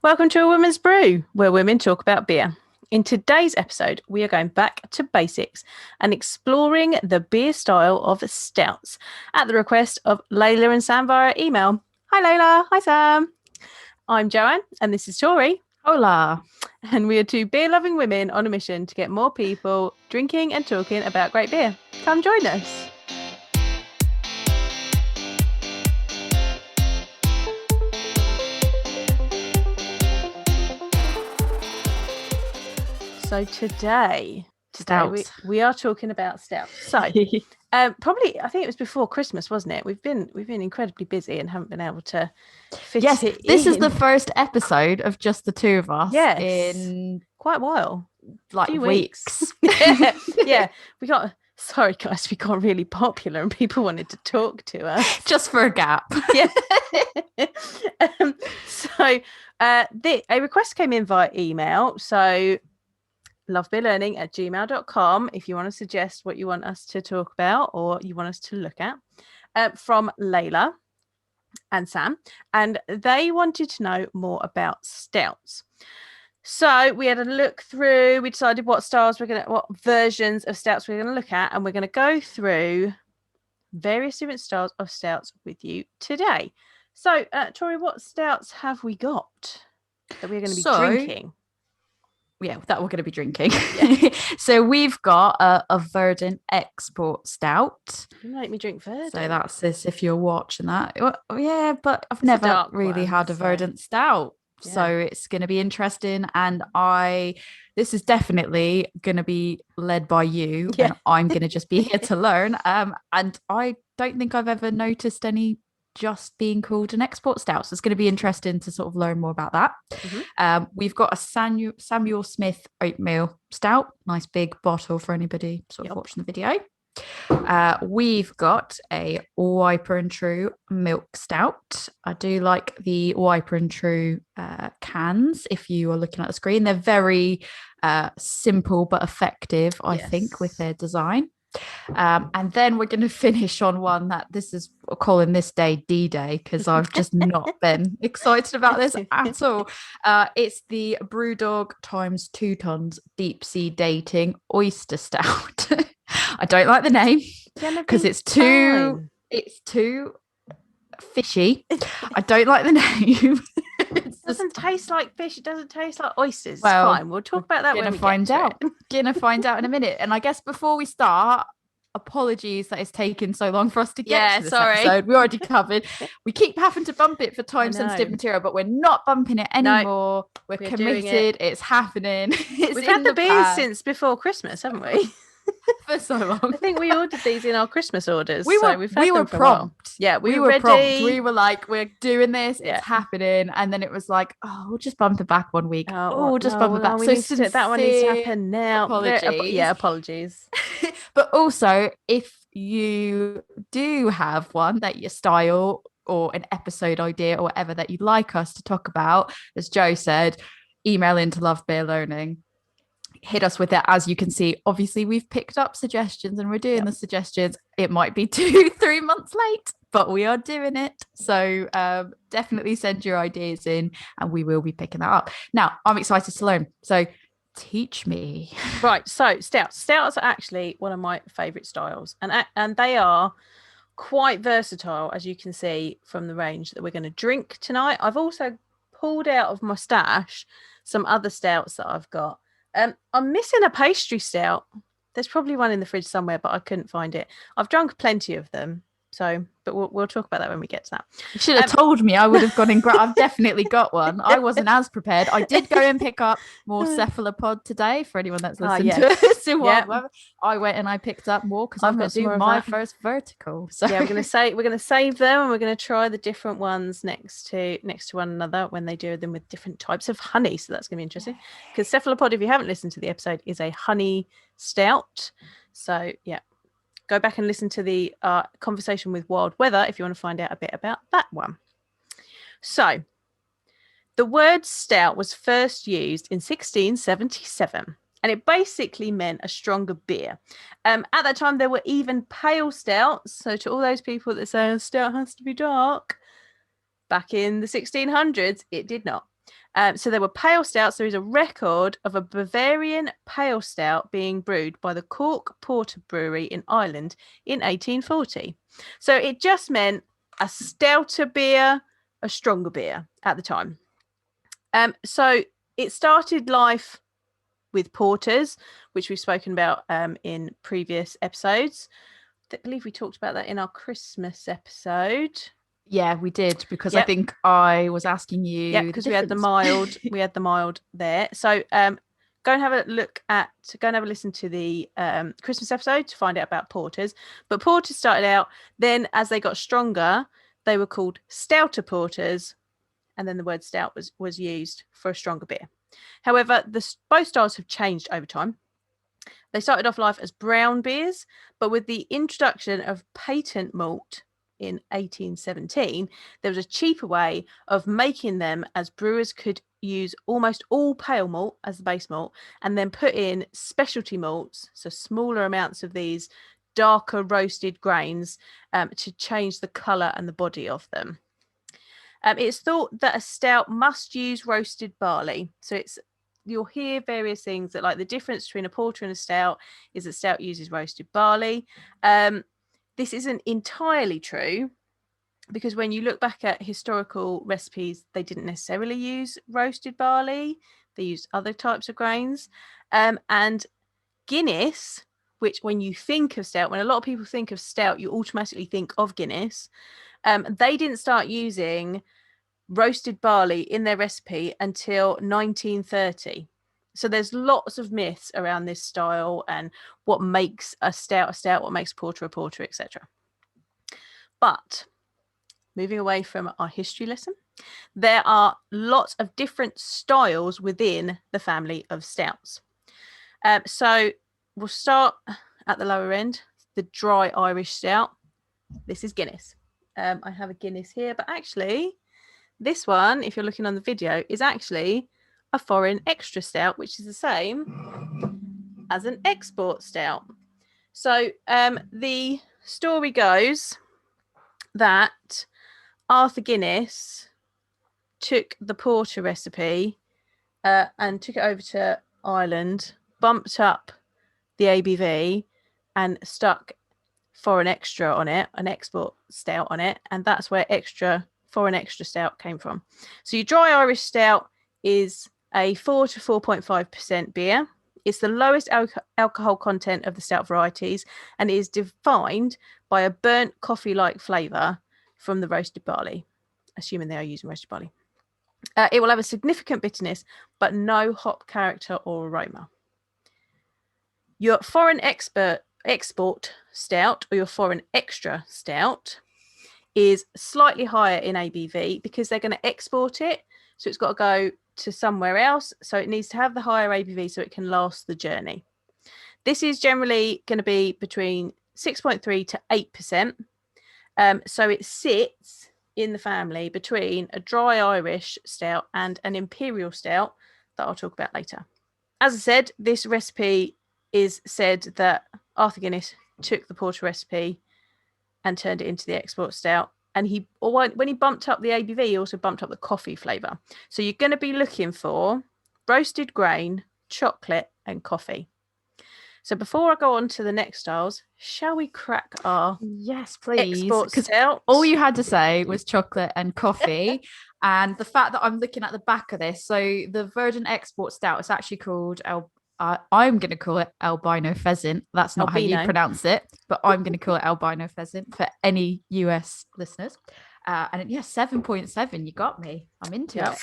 Welcome to A Women's Brew, where women talk about beer. In today's episode, we are going back to basics and exploring the beer style of stouts at the request of Layla and Sam via email. Hi Layla, hi Sam. I'm Joanne and this is Tori. Hola. And we are two beer-loving women on a mission to get more people drinking and talking about great beer. Come join us. So today we are talking about stouts. So probably I think it was before Christmas, wasn't it? We've been incredibly busy and haven't been able to fit it this in. is the first episode of just the two of us in quite a while. Like weeks. Yeah. Sorry guys, we got really popular and people wanted to talk to us. Just for a gap. Yeah. So a request came in via email. So lovebeerlearning@gmail.com if you want to suggest what you want us to talk about or you want us to look at, from Layla and Sam, and they wanted to know more about stouts. So we had a look through, we decided what versions of stouts we're going to look at, and we're going to go through various different styles of stouts with you today. So Tori, what stouts have we got that we're going to be drinking? Yeah, that we're going to be drinking. Yeah. So we've got a Verdant Export Stout. You make me drink Verdant. So that's this if you're watching that. Well, yeah, but I've never really had a Verdant Stout. Yeah. So it's going to be interesting. And this is definitely going to be led by you. Yeah. And I'm going to just be here to learn. And I don't think I've ever noticed any just being called an export stout. So it's going to be interesting to sort of learn more about that. Mm-hmm. We've got a Samuel Smith Oatmeal Stout, nice big bottle for anybody sort of watching the video. We've got a Wiper and True Milk Stout. I do like the Wiper and True cans. If you are looking at the screen, they're very simple but effective, I think, with their design. And then we're going to finish on one that we're calling this day D-Day because I've just not been excited about this at all. It's the Brewdog times 2 tons deep sea dating Oyster Stout. I don't like the name because it's too fishy. I don't like the name. It doesn't taste like fish. It doesn't taste like oysters. Well, it's fine. We'll talk about that when we find out. Gonna find out in a minute. And I guess before we start, apologies that it's taken so long for us to get to this episode. We already covered. We keep having to bump it for time sensitive material, but we're not bumping it anymore. No, we're committed. It's happening. We've had the beers since before Christmas, haven't we? For so long. I think we ordered these in our Christmas orders. We were prompt. Yeah, we were ready. Prompt. We were like, we're doing this. It's happening. And then it was like, we'll just bump it back 1 week. We'll just bump it back. So that one needs to happen now. Apologies. Apologies. But also, if you do have one that your style or an episode idea or whatever that you'd like us to talk about, as Joe said, email into Love Beer Learning. Hit us with it. As you can see, obviously we've picked up suggestions and we're doing the suggestions. It might be 2-3 months late, but we are doing it. So definitely send your ideas in and we will be picking that up. Now I'm excited to learn, so teach me. Right, so stouts are actually one of my favorite styles, and they are quite versatile, as you can see from the range that we're going to drink tonight. I've also pulled out of my stash some other stouts that I've got. I'm missing a pastry stout. There's probably one in the fridge somewhere, but I couldn't find it. I've drunk plenty of them, but we'll talk about that when we get to that. You should have told me. I would have gone in. I've definitely got one. I wasn't as prepared. I did go and pick up more cephalopod today for anyone that's listened to us. I went and I picked up more because I'm going to do my first vertical. So we're going to save them and we're going to try the different ones next to one another when they do them with different types of honey. So that's going to be interesting because cephalopod, if you haven't listened to the episode, is a honey stout. So go back and listen to the conversation with Wild Weather if you want to find out a bit about that one. So, the word stout was first used in 1677, and it basically meant a stronger beer. At that time, there were even pale stouts. So, to all those people that say a stout has to be dark, back in the 1600s, it did not. So there were pale stouts. There is a record of a Bavarian pale stout being brewed by the Cork Porter Brewery in Ireland in 1840. So it just meant a stouter beer, a stronger beer at the time. So it started life with porters, which we've spoken about in previous episodes. I believe we talked about that in our Christmas episode. Yeah, we did, because I think I was asking you. Yeah, because we had the mild, there. So go and have a listen to the Christmas episode to find out about porters. But porters started out, then as they got stronger, they were called stouter porters, and then the word stout was used for a stronger beer. However, both styles have changed over time. They started off life as brown beers, but with the introduction of patent malt in 1817, there was a cheaper way of making them, as brewers could use almost all pale malt as the base malt and then put in specialty malts, so smaller amounts of these darker roasted grains, to change the colour and the body of them. It's thought that a stout must use roasted barley. So you'll hear various things that, like, the difference between a porter and a stout is that stout uses roasted barley. This isn't entirely true, because when you look back at historical recipes, they didn't necessarily use roasted barley. They used other types of grains. And Guinness, which when you think of stout, when a lot of people think of stout, you automatically think of Guinness. They didn't start using roasted barley in their recipe until 1930. So there's lots of myths around this style and what makes a stout, what makes a porter, etc. But moving away from our history lesson, there are lots of different styles within the family of stouts. So we'll start at the lower end, the dry Irish stout. This is Guinness. I have a Guinness here, but actually this one, if you're looking on the video, is actually a foreign extra stout, which is the same as an export stout. So the story goes that Arthur Guinness took the porter recipe and took it over to Ireland, bumped up the ABV and stuck foreign extra on it, an export stout on it, and that's where foreign extra stout came from. So your dry Irish stout is a 4 to 4.5% beer. It's the lowest alcohol content of the stout varieties, and it is defined by a burnt coffee-like flavour from the roasted barley, assuming they are using roasted barley. It will have a significant bitterness, but no hop character or aroma. Your foreign export stout, or your foreign extra stout, is slightly higher in ABV because they're going to export it. So it's got to go to somewhere else. So it needs to have the higher ABV so it can last the journey. This is generally going to be between 6.3 to 8%. So it sits in the family between a dry Irish stout and an imperial stout that I'll talk about later. As I said, this recipe is said that Arthur Guinness took the porter recipe and turned it into the export stout. And when he bumped up the ABV, he also bumped up the coffee flavour. So you're going to be looking for roasted grain, chocolate, and coffee. So before I go on to the next styles, shall we crack our export stout? All you had to say was chocolate and coffee. And the fact that I'm looking at the back of this, so the Verdant Export Stout is actually called I'm going to call it albino pheasant. That's not how you pronounce it, but I'm going to call it albino pheasant for any US listeners. And 7.7. You got me. I'm into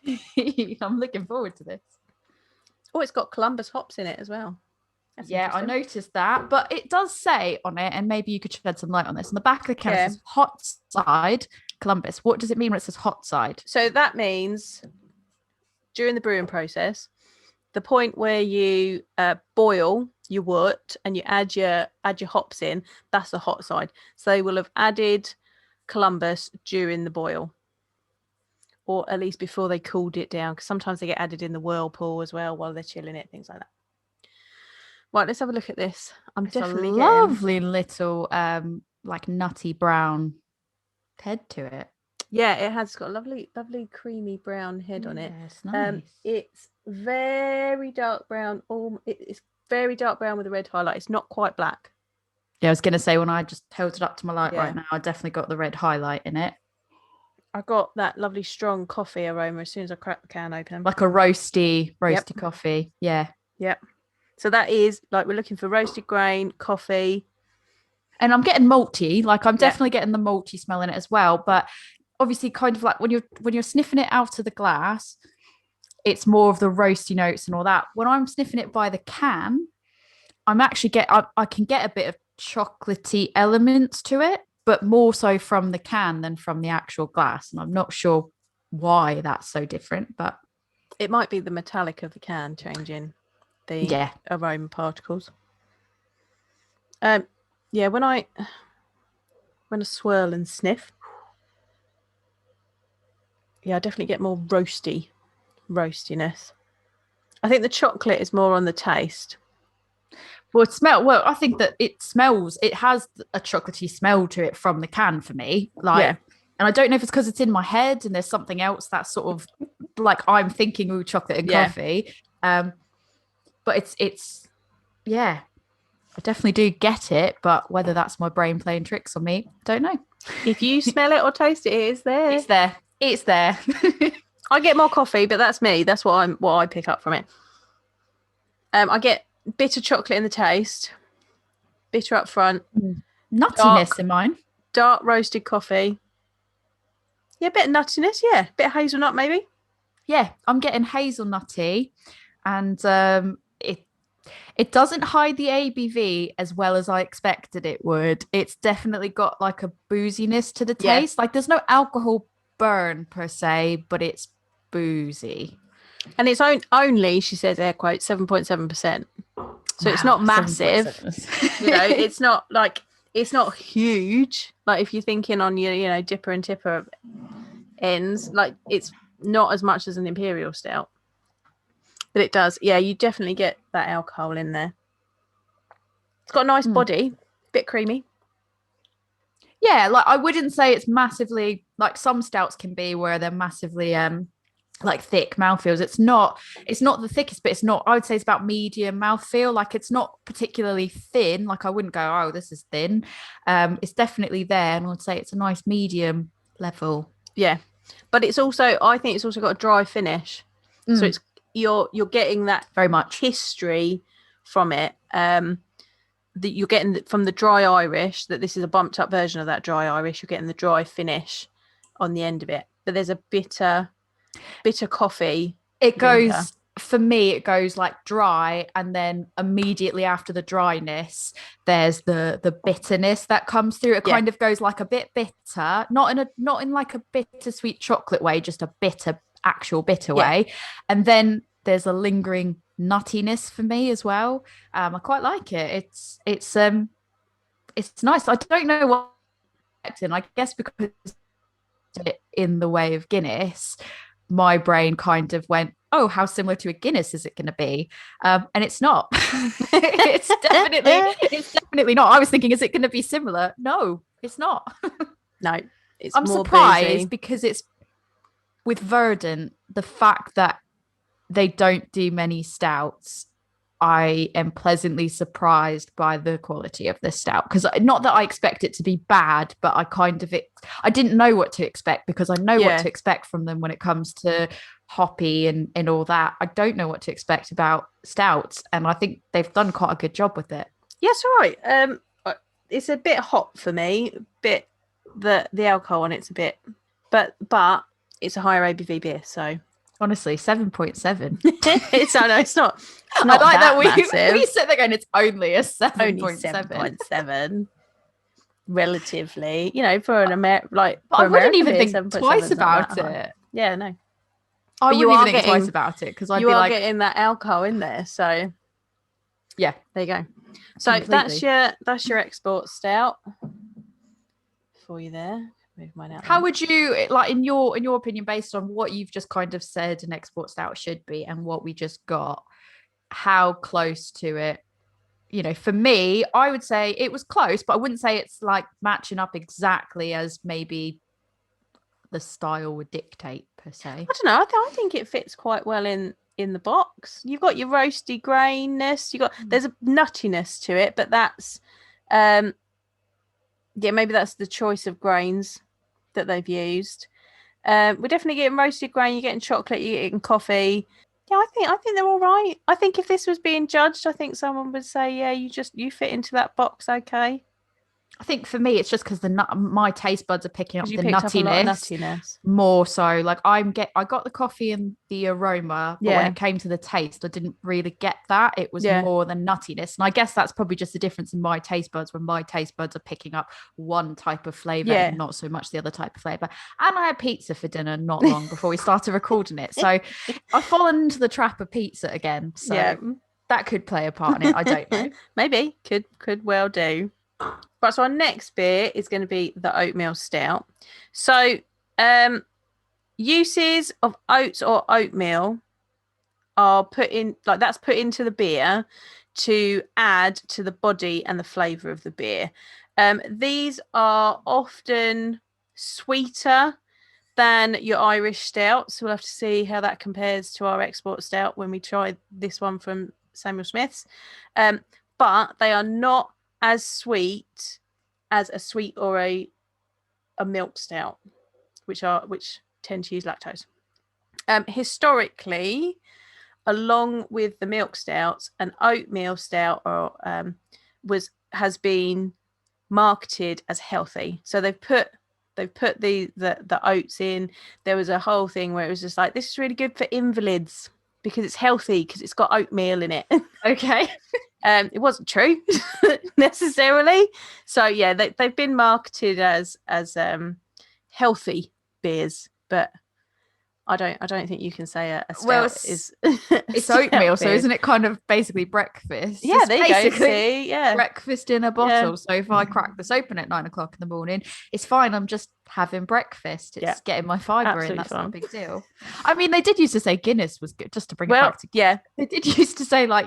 it. I'm looking forward to this. Oh, it's got Columbus hops in it as well. That's I noticed that, but it does say on it, and maybe you could shed some light on this. On the back of the can, it says hot side Columbus. What does it mean when it says hot side? So that means during the brewing process, the point where you boil your wort and you add your hops in, that's the hot side. So they will have added Columbus during the boil, or at least before they cooled it down, because sometimes they get added in the whirlpool as well while they're chilling it, things like that. Right, let's have a look at this. It's definitely a lovely little like nutty brown head to it. Yeah, it has got a lovely creamy brown head on it. It's nice. It's very dark brown. It's very dark brown with a red highlight. It's not quite black. Yeah, I was going to say, when I just held it up to my light right now, I definitely got the red highlight in it. I got that lovely strong coffee aroma as soon as I cracked the can open. Like a roasty coffee. Yeah. Yep. So that is like, we're looking for roasted grain, coffee. And I'm getting malty. Like, I'm definitely getting the malty smell in it as well. But obviously, kind of like when you're sniffing it out of the glass, it's more of the roasty notes and all that. When I'm sniffing it by the can, I'm actually I can get a bit of chocolatey elements to it, but more so from the can than from the actual glass. And I'm not sure why that's so different, but it might be the metallic of the can changing the aroma particles. Yeah, when I swirl and sniff, yeah, I definitely get more roastiness. I think the chocolate is more on the taste. Well, I think that it has a chocolatey smell to it from the can for me. And I don't know if it's because it's in my head and there's something else that's sort of like I'm thinking, ooh, chocolate and coffee. But it's I definitely do get it, but whether that's my brain playing tricks on me, don't know. If you smell it or taste it, it's there. It's there. I get more coffee, but that's me. That's what I pick up from it. I get bitter chocolate in the taste, bitter up front, nuttiness in mine, dark roasted coffee. Yeah, a bit of nuttiness. Yeah, bit of hazelnut maybe. Yeah, I'm getting hazelnutty, and it doesn't hide the ABV as well as I expected it would. It's definitely got like a booziness to the taste. Like there's no alcohol burn per se, but it's boozy. And it's only, she says, air quote, 7.7%. So it's not massive. It's not like, it's not huge. Like if you're thinking on your, dipper and tipper ends, like it's not as much as an imperial stout. But it does. Yeah, you definitely get that alcohol in there. It's got a nice body, bit creamy. Yeah, like I wouldn't say it's massively, like some stouts can be where they're massively like thick mouthfeels. It's not the thickest, but it's not, I would say it's about medium mouthfeel. Like it's not particularly thin. Like I wouldn't go, oh, this is thin. It's definitely there, and I would say it's a nice medium level. Yeah. But it's also, I think it's also got a dry finish. So it's you're getting that very much history from it. That you're getting from the dry Irish, that this is a bumped up version of that dry Irish. You're getting the dry finish on the end of it. But there's a bitter coffee. It goes, for me, it goes like dry, and then immediately after the dryness, there's the bitterness that comes through. It kind of goes like a bit bitter, not in like a bittersweet chocolate way, just a actual bitter way. And then there's a lingering nuttiness for me as well. I quite like it. It's nice. I don't know what I guess because in the way of Guinness, my brain kind of went, oh, how similar to a Guinness is it going to be? And it's not. it's definitely not. I was thinking, is it going to be similar? No, it's not. No, it's I'm more surprised boozy. because it's with Verdant, the fact that they don't do many stouts, I am pleasantly surprised by the quality of this stout, because not that I expect it to be bad, but I didn't know what to expect, because I know what to expect from them when it comes to hoppy and all that. I don't know what to expect about stouts, and I think they've done quite a good job with it. Yes, right. It's a bit hot for me. Bit the alcohol on it's a bit, but it's a higher ABV beer, so. Honestly, 7.7. It's not I like that massive. we sit there going, it's only a 7.7. Only 7.7. Relatively, for an I wouldn't even think twice about it. Yeah, no. I wouldn't even think twice about it, because I'd be like, getting that alcohol in there, so yeah, there you go. So completely. that's your export stout for you there. Move mine out. How would you, like, in your opinion, based on what you've just kind of said an export stout should be and what we just got, how close to it? For me, I would say it was close, but I wouldn't say it's like matching up exactly as maybe the style would dictate per se. I don't know. I think it fits quite well in the box. You've got your roasty grainness. There's a nuttiness to it, but that's maybe that's the choice of grains that they've used. We're definitely getting roasted grain. You're getting chocolate. You're getting coffee. Yeah, I think they're all right. I think if this was being judged, I think someone would say, yeah, you fit into that box, okay. I think for me, it's just because my taste buds are picking up the nuttiness more so. Like I got the coffee and the aroma, but when it came to the taste, I didn't really get that. It was more the nuttiness, and I guess that's probably just the difference in my taste buds. When my taste buds are picking up one type of flavor and not so much the other type of flavor. And I had pizza for dinner not long before we started recording it, so I've fallen into the trap of pizza again. So that could play a part in it. I don't know. Maybe could well do. Right, so our next beer is going to be the Oatmeal Stout. So, uses of oats or oatmeal are put into the beer to add to the body and the flavour of the beer. These are often sweeter than your Irish stout, so we'll have to see how that compares to our Export Stout when we try this one from Samuel Smith's. But they are not as sweet as a sweet or a milk stout, which tend to use lactose. Historically, along with the milk stouts, an oatmeal stout has been marketed as healthy. So they've put the oats in. There was a whole thing where it was just like, this is really good for invalids because it's healthy because it's got oatmeal in it. Okay. It wasn't true necessarily. So yeah, they've been marketed as healthy beers, but I don't think you can say a stout is it's oatmeal, so isn't it kind of basically breakfast? Yeah, there you go. See, yeah, breakfast in a bottle. Yeah. So if I crack this open at 9 o'clock in the morning, it's fine. I'm just having breakfast. It's getting my fibre in. That's not a big deal. I mean, they did used to say Guinness was good, just to bring it back to they did used to say like,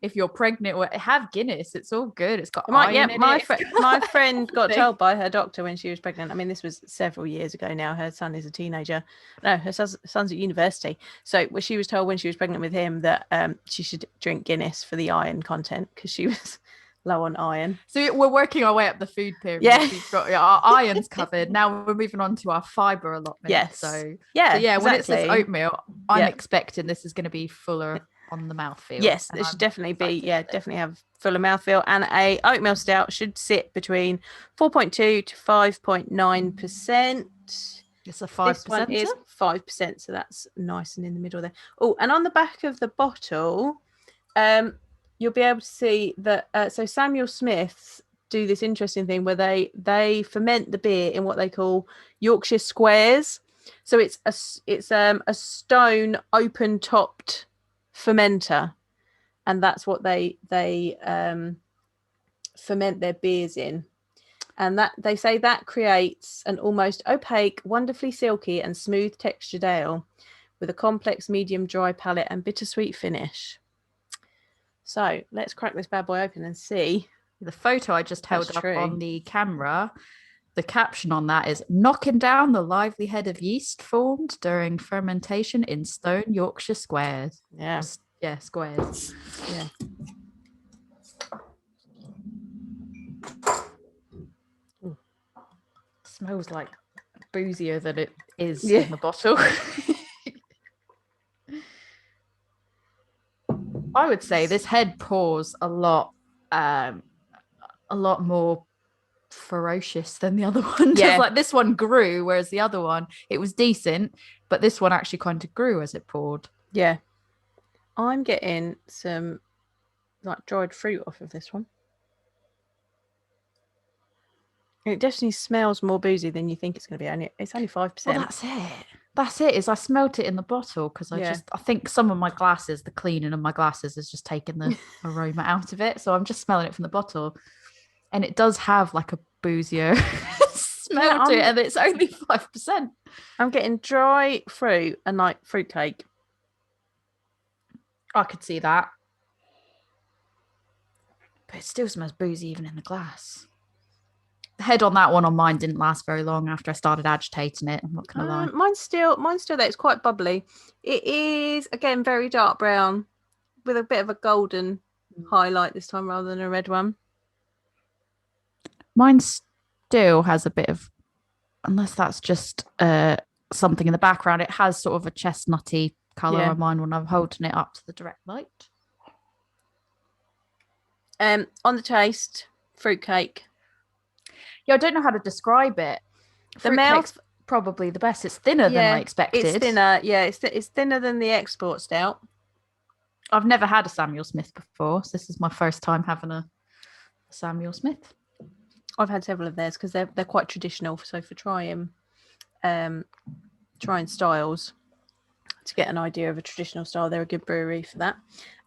if you're pregnant, or have Guinness. It's all good. It's got iron in it. My friend got told by her doctor when she was pregnant. I mean, this was several years ago now. Her son is a teenager. No, her son's at university. So she was told when she was pregnant with him that she should drink Guinness for the iron content because she was low on iron. So we're working our way up the food pyramid. Yeah, we've got our iron's covered. Now we're moving on to our fibre allotment. Yes. So exactly. When it says oatmeal, I'm expecting this is going to be fuller on the mouthfeel. Yes, it should definitely be. Yeah, definitely have fuller mouthfeel. And a oatmeal stout should sit between 4.2 to 5.9%. It's a 5%. This one is 5%, so that's nice and in the middle there. Oh, and on the back of the bottle, you'll be able to see that. So Samuel Smith's do this interesting thing where they ferment the beer in what they call Yorkshire squares. So it's a stone open topped fermenter, and that's what they ferment their beers in. And that they say that creates an almost opaque, wonderfully silky and smooth textured ale with a complex medium dry palate and bittersweet finish. So let's crack this bad boy open and see. The photo I just held up on the camera, the caption on that is knocking down the lively head of yeast formed during fermentation in stone Yorkshire squares. Yeah. Yeah, squares. Yeah. Smells like boozier than it is in the bottle. I would say this head pours a lot more ferocious than the other one. Just like this one grew, whereas the other one, it was decent, but this one actually kind of grew as it poured. Yeah. I'm getting some like dried fruit off of this one. It definitely smells more boozy than you think it's going to be. It's only 5%. Well, that's it. Is I smelt it in the bottle because I think some of my glasses, the cleaning of my glasses has just taken the aroma out of it. So I'm just smelling it from the bottle, and it does have like a boozier smell to it, and it's only 5%. I'm getting dry fruit and like fruitcake. I could see that, but it still smells boozy even in the glass. head on that one on mine didn't last very long after I started agitating it. I'm not gonna lie. Mine's still there. It's quite bubbly. It is again very dark brown with a bit of a golden highlight this time rather than a red one. Mine still has a bit of, unless that's just something in the background, it has sort of a chestnutty colour on mine when I'm holding it up to the direct light. On the taste, fruitcake. Yeah, I don't know how to describe it. The mouth, probably the best. It's thinner than I expected. It's thinner. Yeah, it's thinner than the Export Stout. I've never had a Samuel Smith before, so this is my first time having a Samuel Smith. I've had several of theirs because they're quite traditional. So for trying styles to get an idea of a traditional style, they're a good brewery for that.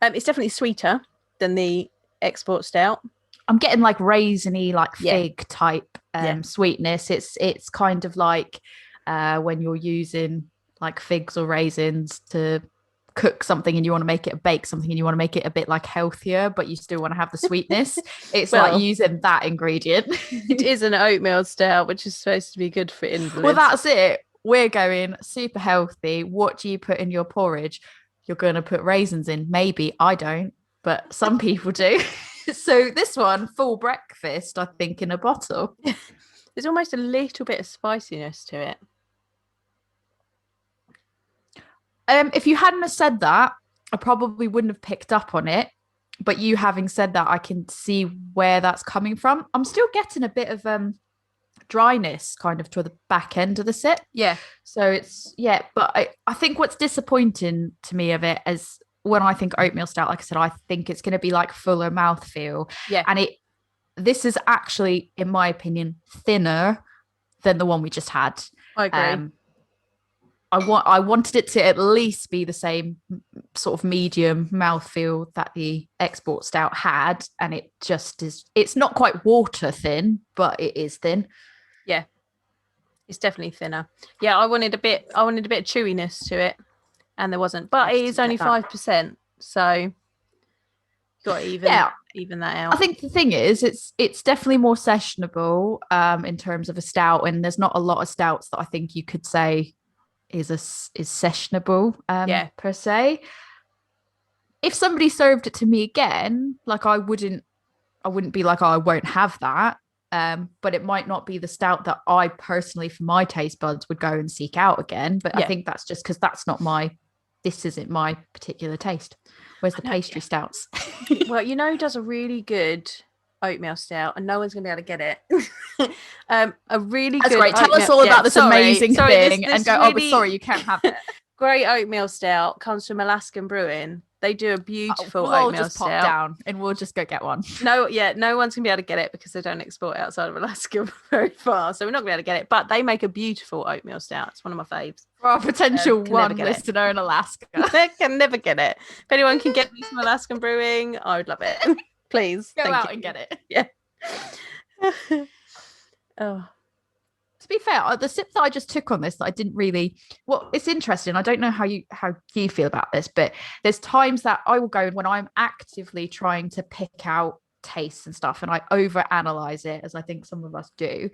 It's definitely sweeter than the Export Stout. I'm getting like raisiny, like fig type sweetness. It's kind of like when you're using like figs or raisins to cook something and you want to make it, bake something and you want to make it a bit like healthier, but you still want to have the sweetness. It's like using that ingredient. It is an oatmeal stout, which is supposed to be good for invalids. Well, that's it. We're going super healthy. What do you put in your porridge? You're going to put raisins in. Maybe I don't, but some people do. So this one, full breakfast, I think, in a bottle. There's almost a little bit of spiciness to it. If you hadn't have said that, I probably wouldn't have picked up on it. But you having said that, I can see where that's coming from. I'm still getting a bit of dryness kind of to the back end of the sip. Yeah. So it's, but I think what's disappointing to me of it is when I think oatmeal stout, like I said, I think it's going to be like fuller mouthfeel. Yeah. And this is actually, in my opinion, thinner than the one we just had. I agree. I wanted it to at least be the same sort of medium mouthfeel that the Export Stout had, and it just is. It's not quite water thin, but it is thin. Yeah, it's definitely thinner. Yeah, I wanted a bit of chewiness to it, and there wasn't. But it is only 5%, so you got to even that out. I think the thing is, it's definitely more sessionable in terms of a stout, and there's not a lot of stouts that I think you could say is sessionable per se. If somebody served it to me again, like I wouldn't be like, oh, I won't have that. But it might not be the stout that I personally, for my taste buds, would go and seek out again. But I think that's just because this isn't my particular taste. Where's the pastry stouts? Well, you know who does a really good oatmeal stout, and no one's gonna be able to get it. A really That's good. Great. Tell us all about this amazing thing, and go. Really, but sorry, you can't have it. Great oatmeal stout comes from Alaskan Brewing. They do a beautiful we'll oatmeal just stout. Pop down, and we'll just go get one. No one's gonna be able to get it because they don't export outside of Alaska very far, so we're not gonna be able to get it. But they make a beautiful oatmeal stout. It's one of my faves. For our potential one listener in Alaska, they can never get it. If anyone can get me some Alaskan Brewing, I would love it. Please go out and get it. Yeah. Oh. To be fair, the sip that I just took on this, that I didn't really. Well, it's interesting. I don't know how you feel about this, but there's times that I will go when I'm actively trying to pick out tastes and stuff, and I overanalyze it, as I think some of us do.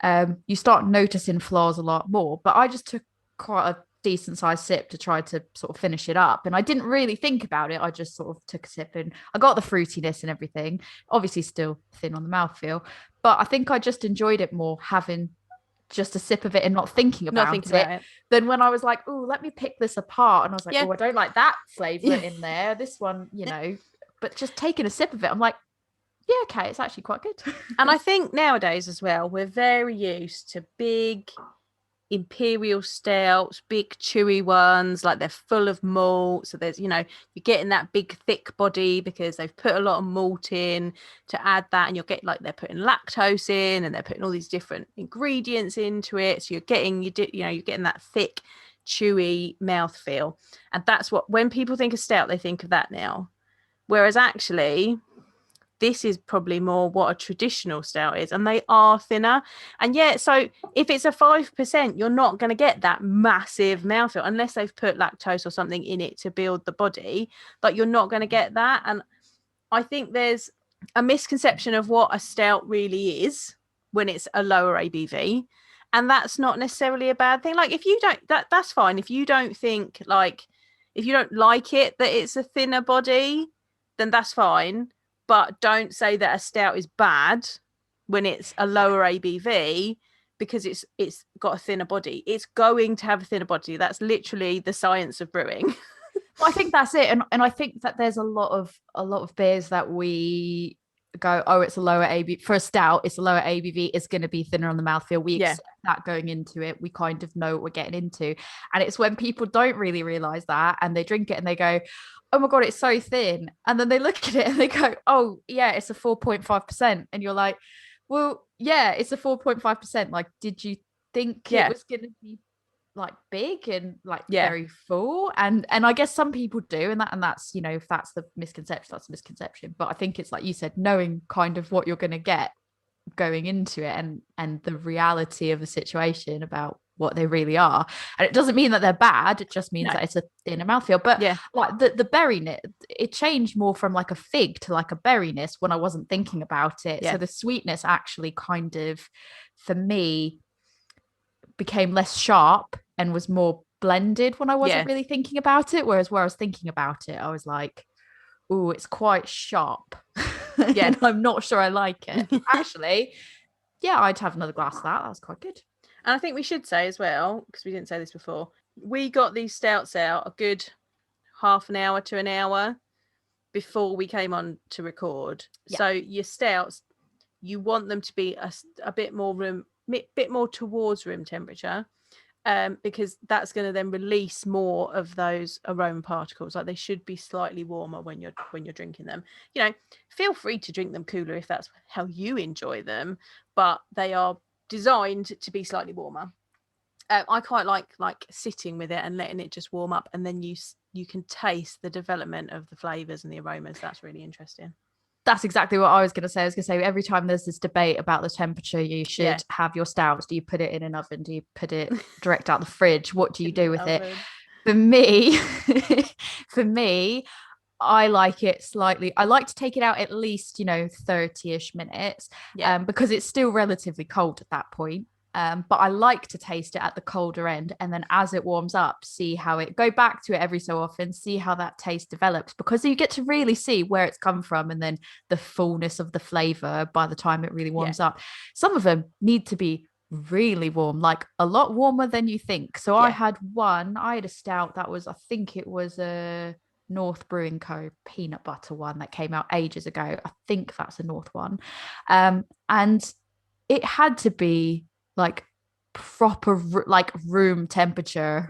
You start noticing flaws a lot more. But I just took quite a decent sized sip to try to sort of finish it up, and I didn't really think about it. I just sort of took a sip and I got the fruitiness and everything, obviously still thin on the mouthfeel, but I think I just enjoyed it more having just a sip of it and not thinking about it than when I was like, oh, let me pick this apart, and I was like, oh, I don't like that flavor in there, this one, but just taking a sip of it, I'm like, yeah, okay, it's actually quite good. And I think nowadays as well, we're very used to big imperial stouts, big chewy ones, like they're full of malt, so there's you're getting that big thick body because they've put a lot of malt in to add that, and you'll get like they're putting lactose in and they're putting all these different ingredients into it, so you're getting that thick chewy mouthfeel, and that's what, when people think of stout, they think of that now, whereas actually this is probably more what a traditional stout is, and they are thinner. And so if it's a 5%, you're not going to get that massive mouthfeel unless they've put lactose or something in it to build the body. But you're not going to get that. And I think there's a misconception of what a stout really is. when it's a lower ABV. And that's not necessarily a bad thing. Like if you don't, that's fine. If you don't think like, if you don't like it that it's a thinner body, then that's fine. But don't say that a stout is bad when it's a lower ABV because it's got a thinner body. It's going to have a thinner body. That's literally the science of brewing. Well, I think that's it, and I think that there's a lot of beers that we go, oh, it's a lower ABV for a stout. It's a lower ABV. It's going to be thinner on the mouthfeel. We accept that going into it. We kind of know what we're getting into, and it's when people don't really realize that and they drink it and they go, oh my god, it's so thin, and then they look at it and they go, oh yeah, it's a 4.5%, and you're like, well, yeah, it's a 4.5%. Like, did you think it was going to be like big and like very full? And I guess some people do, and that's, you know, if that's the misconception, that's a misconception. But I think it's like you said, knowing kind of what you're going to get going into it, and the reality of the situation about what they really are. And it doesn't mean that they're bad, it just means that it's a thinner mouthfeel. But like the berryness, it changed more from like a fig to like a berryness when I wasn't thinking about it. So the sweetness actually kind of, for me, became less sharp and was more blended when I wasn't really thinking about it. Whereas where I was thinking about it, I was like, oh, it's quite sharp. And I'm not sure I like it. Actually, I'd have another glass of that. That was quite good. And I think we should say as well, because we didn't say this before, we got these stouts out a good half an hour to an hour before we came on to record. So your stouts, you want them to be a bit more towards room temperature, because that's going to then release more of those aroma particles. Like they should be slightly warmer when you're drinking them. You know, feel free to drink them cooler if that's how you enjoy them, but they are designed to be slightly warmer. I quite like sitting with it and letting it just warm up, and then you can taste the development of the flavors and the aromas. That's really interesting. That's exactly what I was going to say. I was going to say, every time there's this debate about the temperature you should have your stouts, do you put it in an oven? Do you put it direct out the fridge? What do you do with it? For me, I like it slightly. I like to take it out at least, 30-ish minutes, because it's still relatively cold at that point. But I like to taste it at the colder end, and then as it warms up, see how it, go back to it every so often, see how that taste develops, because you get to really see where it's come from, and then the fullness of the flavor by the time it really warms up. Some of them need to be really warm, like a lot warmer than you think. So I had a stout that was, I think it was a North Brewing Co. peanut butter one that came out ages ago. I think that's a North one. And it had to be like proper like room temperature.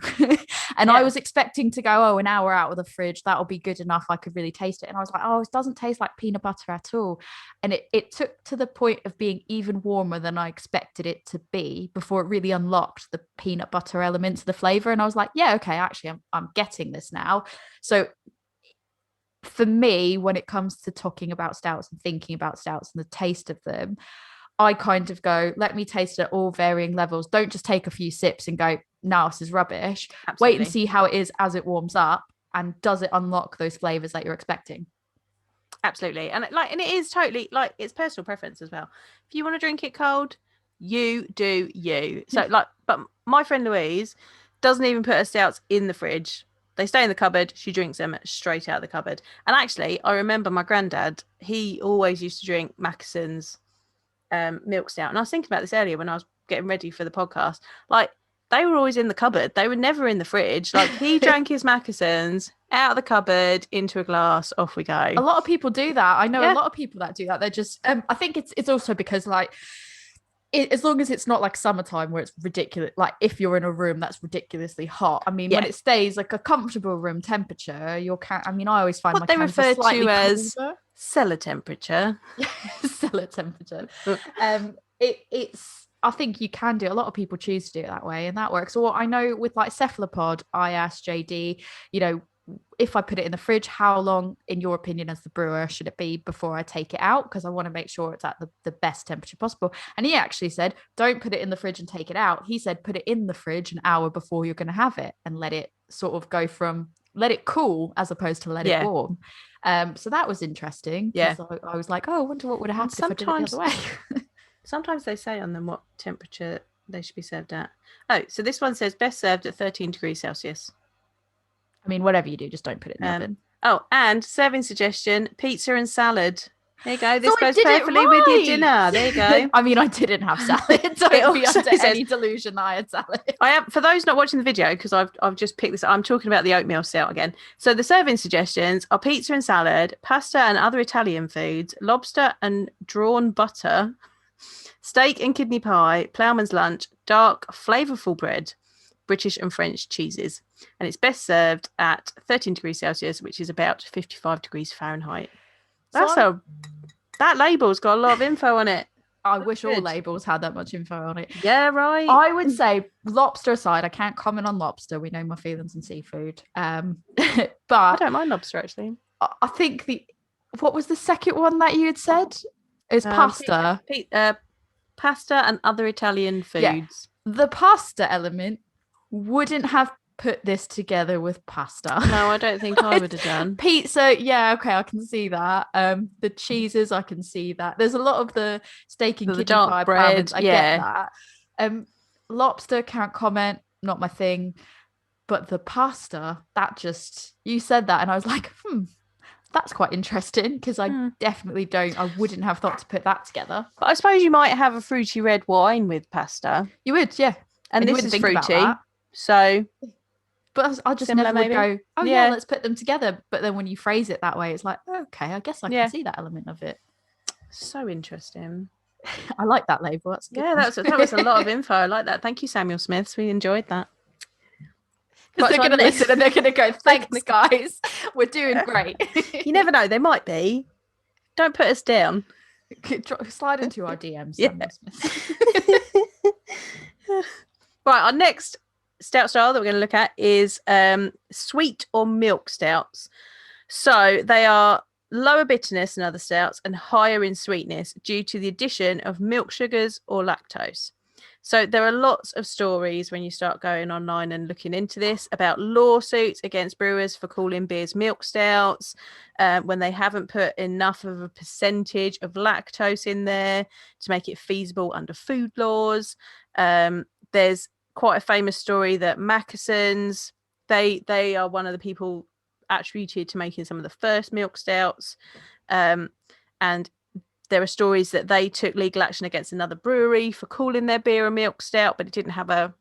And I was expecting to go, an hour out of the fridge, that'll be good enough, I could really taste it. And I was like, it doesn't taste like peanut butter at all. And it took to the point of being even warmer than I expected it to be before it really unlocked the peanut butter elements of the flavor. And I was like, okay, actually I'm getting this now. So for me, when it comes to talking about stouts and thinking about stouts and the taste of them, I kind of go, let me taste at all varying levels. Don't just take a few sips and go, no, this is rubbish. Absolutely. Wait and see how it is as it warms up, and does it unlock those flavors that you're expecting? Absolutely. And it is totally like, it's personal preference as well. If you want to drink it cold, you do you. So but my friend Louise doesn't even put her stouts in the fridge. They stay in the cupboard. She drinks them straight out of the cupboard. And actually, I remember my granddad, he always used to drink Mackeson's Milk Stout. And I was thinking about this earlier when I was getting ready for the podcast. Like, they were always in the cupboard. They were never in the fridge. Like, he drank his Mackeson's out of the cupboard into a glass. Off we go. A lot of people do that. I know a lot of people that do that. They're just, I think it's also because like, as long as it's not like summertime where it's ridiculous, like if you're in a room that's ridiculously hot, I mean, when it stays like a comfortable room temperature, I always find what they refer to as cellar temperature. Cellar temperature. It's I think you can do, a lot of people choose to do it that way, and that works. Or I know with like cephalopod, I asked JD, if I put it in the fridge, how long, in your opinion, as the brewer, should it be before I take it out? Because I want to make sure it's at the best temperature possible. And he actually said, don't put it in the fridge and take it out. He said, put it in the fridge an hour before you're going to have it, and let it sort of go from, let it cool as opposed to let it warm. So that was interesting. Yeah. I was like, I wonder what would have happened if I did it the other way. Sometimes they say on them what temperature they should be served at. Oh, so this one says best served at 13 degrees Celsius. I mean, whatever you do, just don't put it in the oven. Oh, and serving suggestion, pizza and salad. There you go. This goes perfectly with your dinner. There you go. I mean, I didn't have salad. Don't be under any delusion that I had salad. I am, for those not watching the video, because I've just picked this. I'm talking about the oatmeal stout again. So the serving suggestions are pizza and salad, pasta and other Italian foods, lobster and drawn butter, steak and kidney pie, ploughman's lunch, dark, flavourful bread, British and French cheeses. And it's best served at 13 degrees Celsius, which is about 55 degrees Fahrenheit. That label's got a lot of info on it. I wish all labels had that much info on it. Yeah, right. I would say, lobster aside, I can't comment on lobster. We know my feelings on seafood. But I don't mind lobster, actually. I think what was the second one that you had said? It's pasta. Pasta and other Italian foods. Yeah. The pasta element wouldn't have put this together with pasta. No, I don't think I would have done. Pizza, yeah, okay, I can see that. The cheeses, I can see that. There's a lot of the steak and kidney pie bread. I get that. Lobster, can't comment, not my thing. But the pasta, you said that, and I was like, that's quite interesting, because I definitely wouldn't have thought to put that together. But I suppose you might have a fruity red wine with pasta. You would, yeah. And this is fruity, so... But I just never would go, yeah, let's put them together. But then when you phrase it that way, it's like, okay, I guess I can see that element of it. So interesting. I like that label. That's good. Yeah, that was a lot of info. I like that. Thank you, Samuel Smiths. We enjoyed that. Because they're going to listen and they're going to go, thanks, guys. We're doing great. You never know. They might be. Don't put us down. Slide into our DMs. Yeah. Right, our next stout style that we're going to look at is sweet or milk stouts. So they are lower bitterness than other stouts and higher in sweetness due to the addition of milk sugars or lactose. So there are lots of stories when you start going online and looking into this about lawsuits against brewers for calling beers milk stouts when they haven't put enough of a percentage of lactose in there to make it feasible under food laws. There's quite a famous story that Mackesons, they are one of the people attributed to making some of the first milk stouts, and there are stories that they took legal action against another brewery for calling their beer a milk stout, but it didn't have a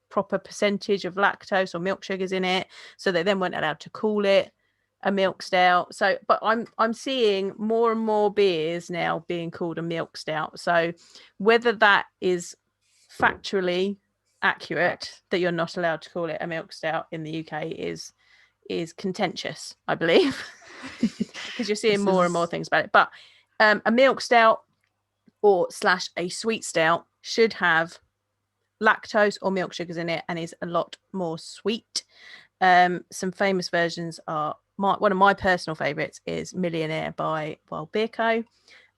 proper percentage of lactose or milk sugars in it, so they then weren't allowed to call it a milk stout. So but I'm seeing more and more beers now being called a milk stout, so whether that is factually accurate that you're not allowed to call it a milk stout in the UK is contentious, I believe, because you're seeing more and more things about it. But a milk stout or / a sweet stout should have lactose or milk sugars in it and is a lot more sweet. Some famous versions are one of my personal favorites is Millionaire by Wild Beer Co.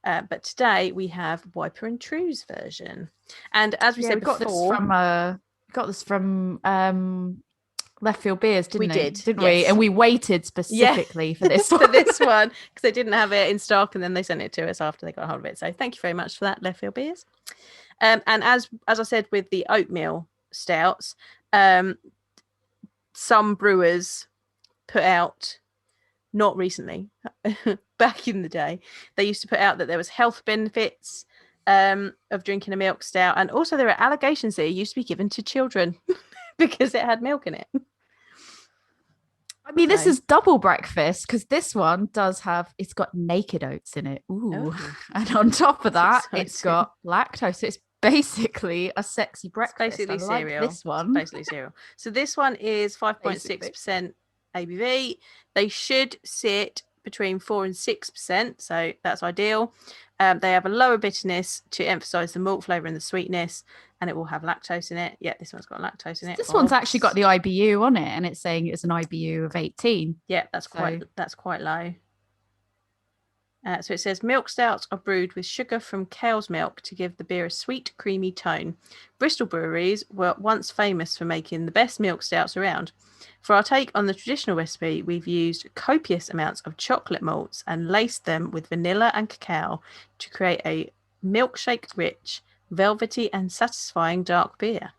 But today we have Wiper and True's version, and as we said before, got this from Left Field Beers, didn't yes. we? And we waited specifically for this one. For this one, because they didn't have it in stock, and then they sent it to us after they got hold of it. So thank you very much for that, Left Field Beers. And as I said with the oatmeal stouts, some brewers put out, not recently, back in the day, they used to put out that there was health benefits of drinking a milk stout, and also there are allegations that it used to be given to children because it had milk in it. I mean, this is double breakfast, because this one it's got naked oats in it. Ooh. Oh. And on top of that, it's got lactose. So it's basically a sexy breakfast. It's basically cereal. This one. Basically cereal. So this one is 5.6% ABV. They should sit between 4 and 6%, so that's ideal. They have a lower bitterness to emphasize the malt flavor and the sweetness, and it will have lactose in it. Yeah, this one's got lactose in it. This one's actually got the IBU on it, and it's saying it's an IBU of 18. Yeah, that's quite low. So it says milk stouts are brewed with sugar from cow's milk to give the beer a sweet, creamy tone. Bristol breweries were once famous for making the best milk stouts around. For our take on the traditional recipe, we've used copious amounts of chocolate malts and laced them with vanilla and cacao to create a milkshake rich, velvety and satisfying dark beer.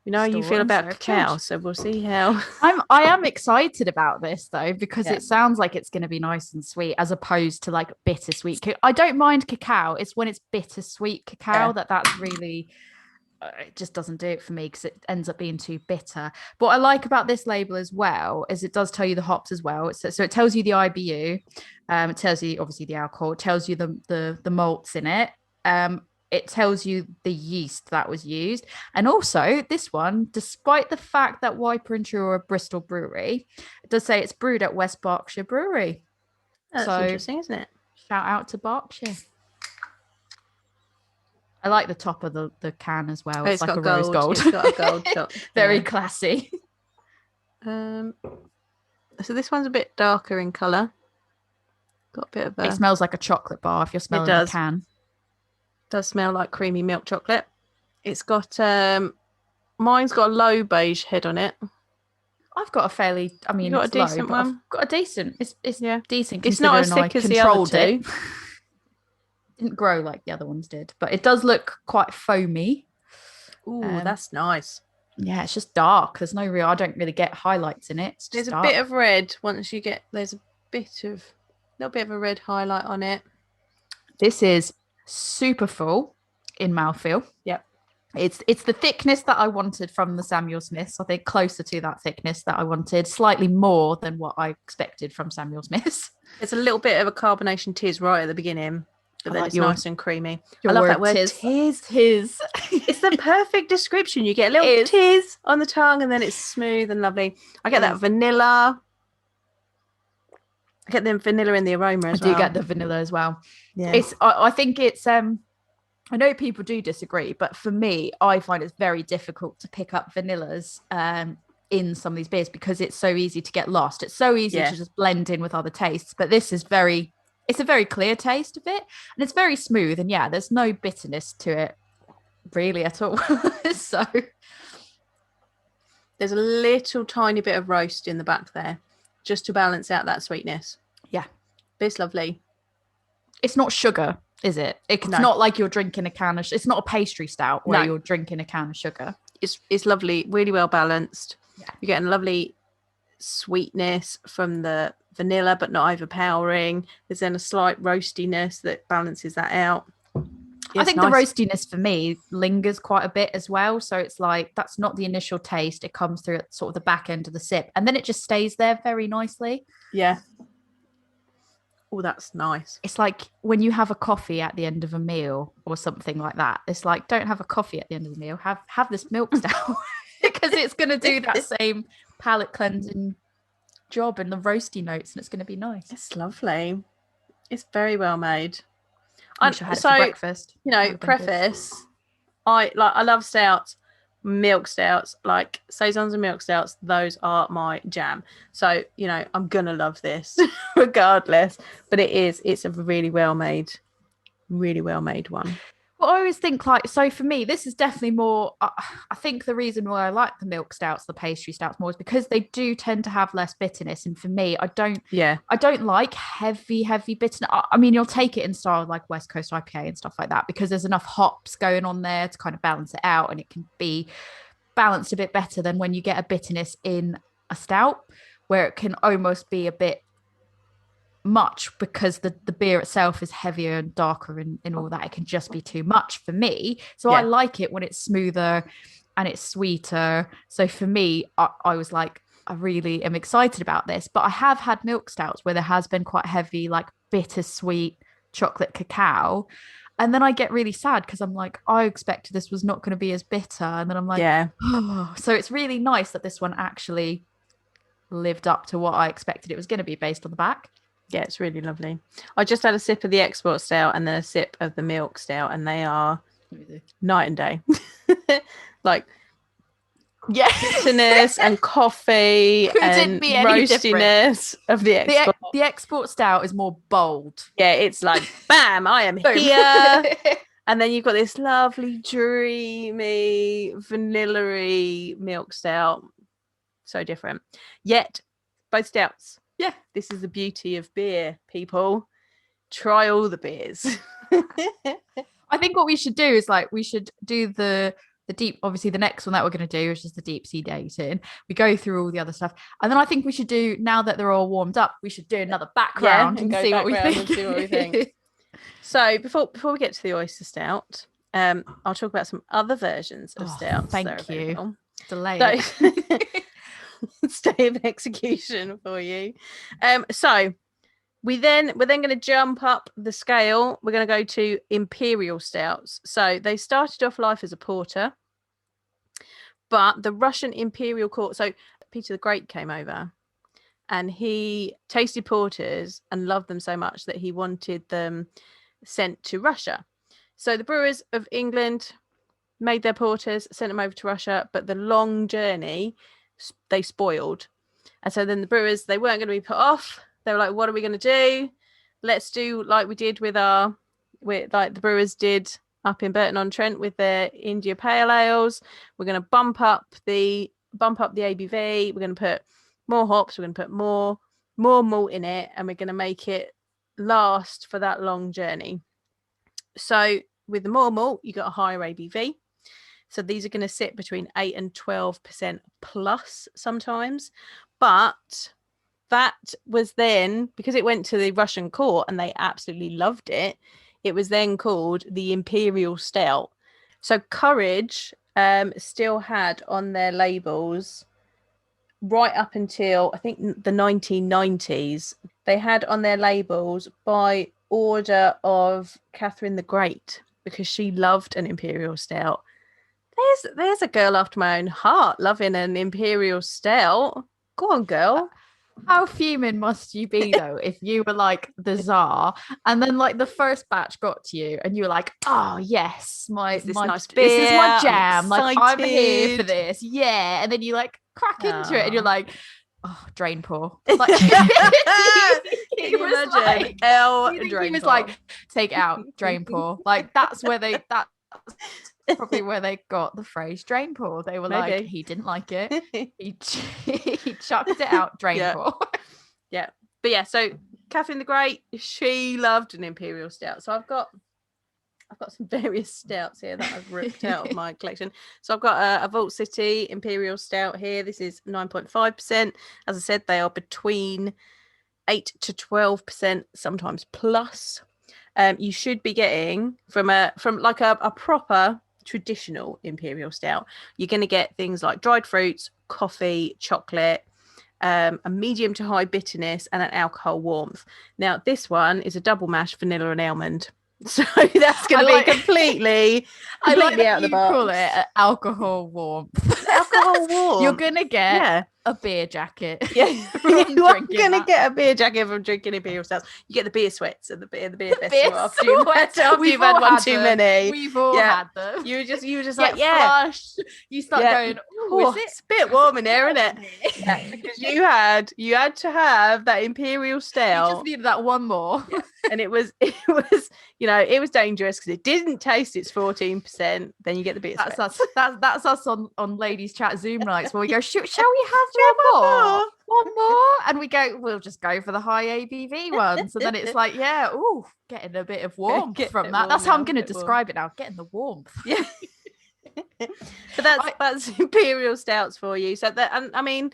You know how you feel about cacao, so we'll see how. I am excited about this though, because it sounds like it's going to be nice and sweet as opposed to like bittersweet. I don't mind cacao. It's when it's bittersweet cacao that's really it just doesn't do it for me, because it ends up being too bitter. But what I like about this label as well is it does tell you the hops as well. So it tells you the IBU, it tells you obviously the alcohol, it tells you the malts in it. It tells you the yeast that was used. And also this one, despite the fact that Wiper and True are a Bristol brewery, it does say it's brewed at West Berkshire Brewery. That's interesting, isn't it? Shout out to Berkshire. I like the top of the can as well. It's like a rose gold. It's got a gold top. Very classy. So this one's a bit darker in colour. Got a bit of It smells like a chocolate bar if you're smelling the can. It does smell like creamy milk chocolate. It's got mine's got a low beige head on it. I've got a fairly, you got a decent one. I've got a decent. It's decent. It's not as thick as the other two. Didn't grow like the other ones did, but it does look quite foamy. Ooh, that's nice. Yeah, it's just dark. There's no real. I don't really get highlights in it. There's a bit of red once you get. There's a little bit of a red highlight on it. This is super full in mouthfeel. Yep. It's the thickness that I wanted from the Samuel Smiths. I think closer to that thickness that I wanted, slightly more than what I expected from Samuel Smiths. It's a little bit of a carbonation tiz right at the beginning, but then it's nice and creamy. I love that word tiz. It's the perfect description. You get a little tiz on the tongue, and then it's smooth and lovely. I get that vanilla. I get the vanilla in the aroma as well. I do get the vanilla as well. Yeah. I think it's I know people do disagree, but for me, I find it's very difficult to pick up vanillas in some of these beers because it's so easy to get lost. It's so easy to just blend in with other tastes. But this is it's a very clear taste of it, and it's very smooth. And there's no bitterness to it really at all. So there's a little tiny bit of roast in the back there, just to balance out that sweetness. Yeah, but it's lovely. It's not sugar, is it? It's not like you're drinking a can of. It's not a pastry stout where you're drinking a can of sugar. It's lovely, really well balanced. Yeah. You're getting lovely sweetness from the vanilla, but not overpowering. There's then a slight roastiness that balances that out. I think the roastiness for me lingers quite a bit as well. So it's like that's not the initial taste. It comes through at sort of the back end of the sip, and then it just stays there very nicely. Yeah. Oh, that's nice. It's like when you have a coffee at the end of a meal or something like that. It's like, don't have a coffee at the end of the meal. Have this milk stout because it's going to do that same palate cleansing job and the roasty notes, and it's going to be nice. It's lovely. It's very well made. I had it for breakfast. Preface. I love stouts, milk stouts, like saisons and milk stouts. Those are my jam. So I'm gonna love this regardless. But it's a really well made one. Well, I always think so for me, this is definitely more, I think the reason why I like the milk stouts, the pastry stouts more is because they do tend to have less bitterness. And for me, I don't like heavy bitterness. I mean, you'll take it in style like West Coast IPA and stuff like that, because there's enough hops going on there to kind of balance it out. And it can be balanced a bit better than when you get a bitterness in a stout, where it can almost be a bit much because the beer itself is heavier and darker and all that. It can just be too much for me. So I like it when it's smoother and it's sweeter. So for me, I was like, I really am excited about this. But I have had milk stouts where there has been quite heavy, like bittersweet chocolate cacao. And then I get really sad because I'm like, I expected this was not going to be as bitter. And then I'm like, oh. So it's really nice that this one actually lived up to what I expected it was going to be based on the back. Yeah, it's really lovely. I just had a sip of the Export Stout and then a sip of the Milk Stout, and they are night and day. Bitterness and coffee and roastiness of the Export. The Export Stout is more bold. Yeah, it's like, bam, I am here. And then you've got this lovely, dreamy, vanilla-y Milk Stout. So different. Yet, both stouts. Yeah, this is the beauty of beer, people. try all the beers. I think what we should do is like we should do the deep, obviously the next one that we're going to do is just the deep sea dating. We go through all the other stuff, and then I think we should do, now that they're all warmed up, we should do another background and see what we think. So before we get to the oyster stout, I'll talk about some other versions of stouts. Thank you. Delay stay of execution for you. So we're then going to jump up the scale. We're going to go to imperial stouts. So they started off life as a porter, but the Russian imperial court. So Peter the Great came over, and he tasted porters and loved them so much that he wanted them sent to Russia. So the brewers of England made their porters, sent them over to Russia, but the long journey they spoiled, and so then the brewers, they weren't going to be put off. They were like, what are we going to do? Let's do like we did like the brewers did up in Burton-on-Trent with their India Pale Ales. We're going to bump up the ABV. We're going to put more hops. We're going to put more malt in it, and we're going to make it last for that long journey. So with the more malt, you got a higher ABV. So these are going to sit between 8 and 12% plus sometimes, but that was then, because it went to the Russian court and they absolutely loved it, it was then called the Imperial Stout. So Courage still had on their labels right up until I think the 1990s, they had on their labels by order of Catherine the Great, because she loved an Imperial Stout. There's a girl after my own heart loving an Imperial Stout. Go on, girl. How fuming must you be though if you were like the czar, and then like the first batch got to you and you were like, oh yes, nice beer, this is my jam, I'm here for this, yeah, and then you like crack into it and you're like, oh, drain pour. Like he was like, take it out, drain pour. Like that's probably where they got the phrase drain pour. They were like, he didn't like it. He chucked it out, drain pour. Yeah. But yeah, so Catherine the Great, she loved an Imperial Stout. So I've got some various stouts here that I've ripped out of my collection. So I've got a Vault City Imperial Stout here. This is 9.5%. As I said, they are between 8 to 12%, sometimes plus. You should be getting from like a proper traditional Imperial Stout, you're going to get things like dried fruits, coffee, chocolate, a medium to high bitterness, and an alcohol warmth. Now this one is a double mash vanilla and almond, so that's going to be completely out of the box. Call it alcohol warmth. Alcohol warmth. You're going to get a beer jacket. Yeah, you are going to get a beer jacket from drinking Imperial Stouts. You get the beer sweats at the beer festival after you've had one too many. We've all had them. You were just like, flushed. You start going, oh, it's a bit warm in here, isn't it? Yeah, because you had to have that Imperial Stout. You just needed that one more. Yeah. And it was it was dangerous because it didn't taste its 14%. Then you get the beer sweats. That's us on ladies chat Zoom nights where we go, shall we have one more, and we'll just go for the high ABV ones, and then it's like, getting a bit of warmth from that. That's how I'm going to describe it now, getting the warmth. Yeah. But that's Imperial Stouts for you. So that, and I mean,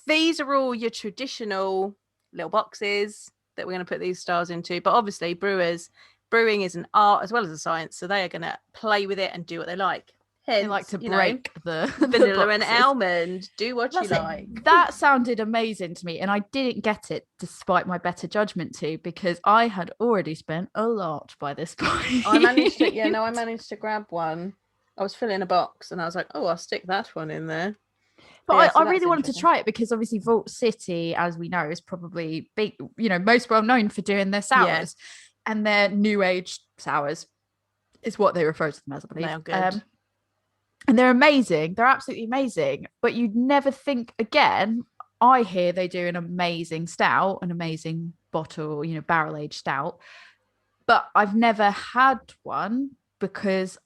these are all your traditional little boxes that we're going to put these styles into, but obviously brewing is an art as well as a science, so they are going to play with it and do what they like. Hence, they like to break the vanilla and almond. Do what you like. That sounded amazing to me, and I didn't get it despite my better judgment too, because I had already spent a lot by this point. I managed to grab one. I was filling a box and I was like, oh, I'll stick that one in there. But I really wanted to try it because obviously Vault City, as we know, is probably big, most well known for doing their sours, and their new age sours is what they refer to them as, I believe. They are good. And they're amazing. They're absolutely amazing. But you'd never think again. I hear they do an amazing stout, an amazing bottle, barrel aged stout. But I've never had one because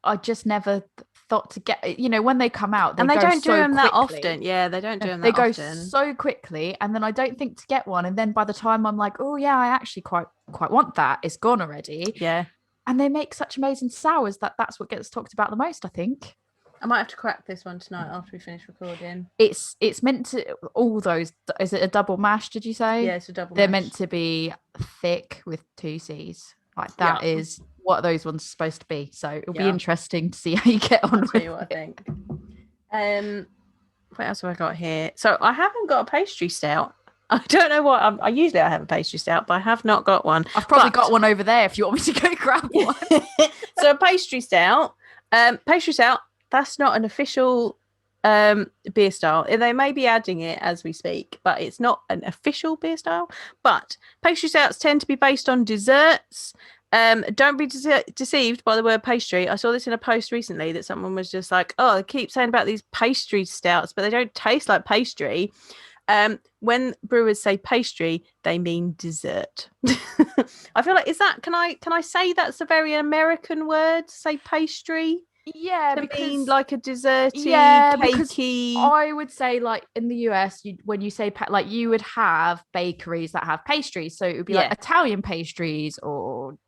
I just never thought to get, when they come out, and they don't do them that quickly. often. Yeah, they don't do them They that go often. so quickly, and then I don't think to get one, and then by the time I'm like, oh yeah, I actually quite want that, it's gone already. Yeah. And they make such amazing sours that's what gets talked about the most, I think. I might have to crack this one tonight after we finish recording. It's meant to, all those, is it a double mash, did you say? Yeah, it's a double They're mash. meant to be thick with 2 C's. Like that is what those ones are supposed to be. So it'll be interesting to see how you get on with it. I think. What else have I got here? So I haven't got a pastry stout. I don't know what I usually have a pastry stout, but I have not got one. I've probably got one over there if you want me to go grab one. So a pastry stout, that's not an official beer style. They may be adding it as we speak, but it's not an official beer style. But pastry stouts tend to be based on desserts. Don't be deceived by the word pastry. I saw this in a post recently that someone was just like, oh, they keep saying about these pastry stouts, but they don't taste like pastry. When brewers say pastry, they mean dessert. I feel like, can I say that's a very American word, say pastry? Yeah, to mean like a desserty, cakey. I would say, like in the US, when you say like, you would have bakeries that have pastries, so it would be like Italian pastries or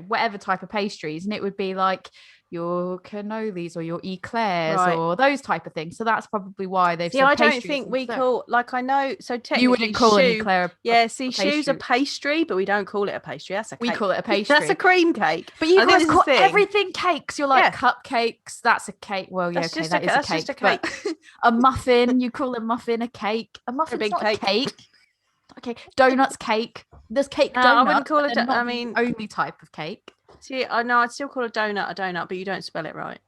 whatever type of pastries, and it would be like your cannolis or your eclairs or those type of things. So that's probably why they've said I don't think we call, like, I know, so technically you wouldn't call an eclair choux a pastry, but we don't call it a pastry. That's a cake. We call it a pastry. That's a cream cake. But you guys call everything cakes. You're like cupcakes, that's a cake. Well, yeah, that's that is a cake. Just a cake. But a muffin, you call a muffin a cake. A muffin's not a cake. Okay, donuts, cake. There's cake donuts. I wouldn't call it. I mean, only type of cake. See, I know I'd still call a donut, but you don't spell it right.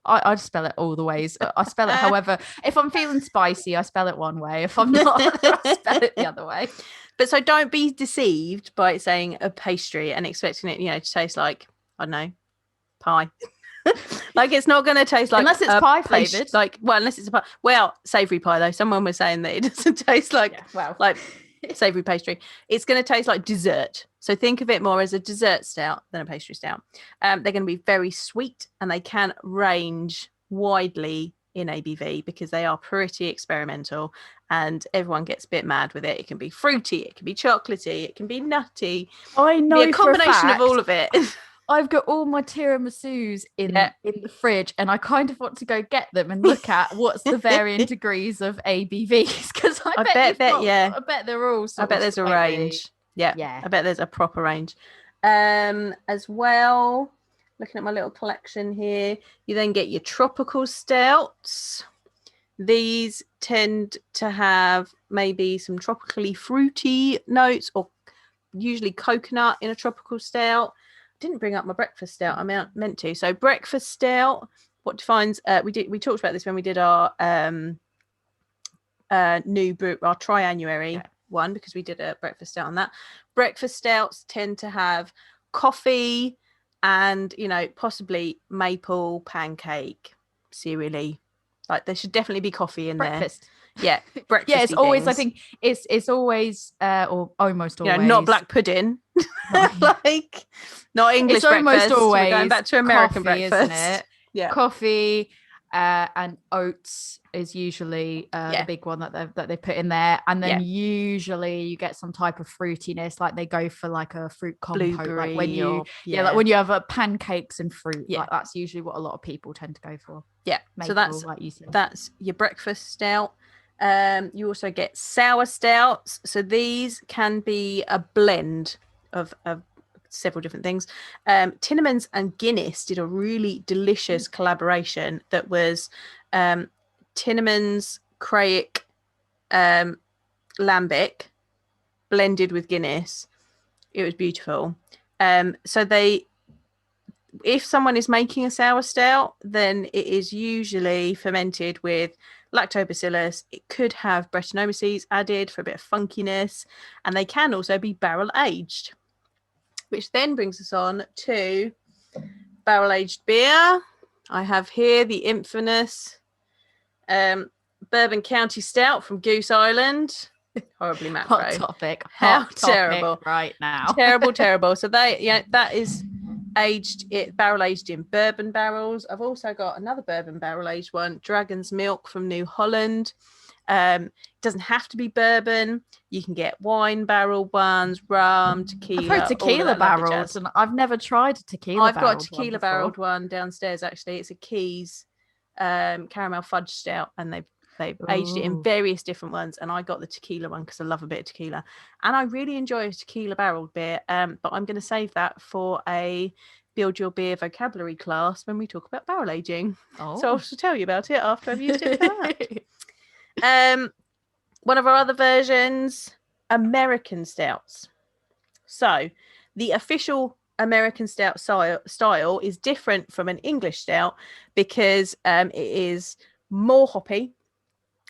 I'd spell it all the ways. I spell it however. If I'm feeling spicy, I spell it one way. If I'm not, I spell it the other way. But so don't be deceived by saying a pastry and expecting it, to taste like, I don't know, pie. Like, it's not going to taste like, unless it's pie flavored. Unless it's a pie. Well, savory pie though. Someone was saying that it doesn't taste like like savory pastry. It's going to taste like dessert. So think of it more as a dessert stout than a pastry stout. They're going to be very sweet, and they can range widely in ABV because they are pretty experimental, and everyone gets a bit mad with it. It can be fruity, it can be chocolatey, it can be nutty. I know, a combination of all of it. I've got all my tiramisus in the fridge, and I kind of want to go get them and look at what's the varying degrees of ABVs, because I bet they're all. I bet there's a range. Yeah. I bet there's a proper range. As well, looking at my little collection here, you then get your tropical stouts. These tend to have maybe some tropically fruity notes, or usually coconut in a tropical stout. Didn't bring up my breakfast stout. I meant to. So breakfast stout, what defines? We talked about this when we did our new brew, our triannuary one, because we did a breakfast stout on that. Breakfast stouts tend to have coffee and possibly maple, pancake, cereally. Like, there should definitely be coffee in breakfast. There. Yeah, breakfast. Yeah, it's always. I think it's always or almost always. Not black pudding. Like, not English. It's breakfast. Almost always. We're going back to American coffee, breakfast, isn't it? Yeah, coffee and oats is usually the big one that they put in there, and then usually you get some type of fruitiness, like they go for like a fruit compote, blueberry, like when you like when you have pancakes and fruit. Like, that's usually what a lot of people tend to go for. Yeah, maple, so that's your breakfast stout. You also get sour stouts. So these can be a blend of several different things. Tinnemans and Guinness did a really delicious collaboration that was Tinnemans Craik Lambic blended with Guinness. It was beautiful. So if someone is making a sour stout, then it is usually fermented with lactobacillus. It could have Brettanomyces added for a bit of funkiness, and they can also be barrel aged, which then brings us on to barrel aged beer. I have here the infamous Bourbon County Stout from Goose Island. Horribly macro. Hot topic. How terrible right now. Terrible. So that is barrel aged in bourbon barrels. I've also got another bourbon barrel aged one, Dragon's Milk from New Holland. It doesn't have to be bourbon. You can get wine barrel ones, rum, tequila. I've heard tequila barrels, and I've never tried a tequila. I've got a tequila barreled one downstairs. Actually, it's a Keys caramel fudge stout, and they've aged it in various different ones. And I got the tequila one because I love a bit of tequila, and I really enjoy a tequila barreled beer. But I'm going to save that for a Build Your Beer vocabulary class when we talk about barrel aging. So I'll tell you about it after I've used it for that. One of our other versions, American stouts. So the official American stout style is different from an English stout because it is more hoppy.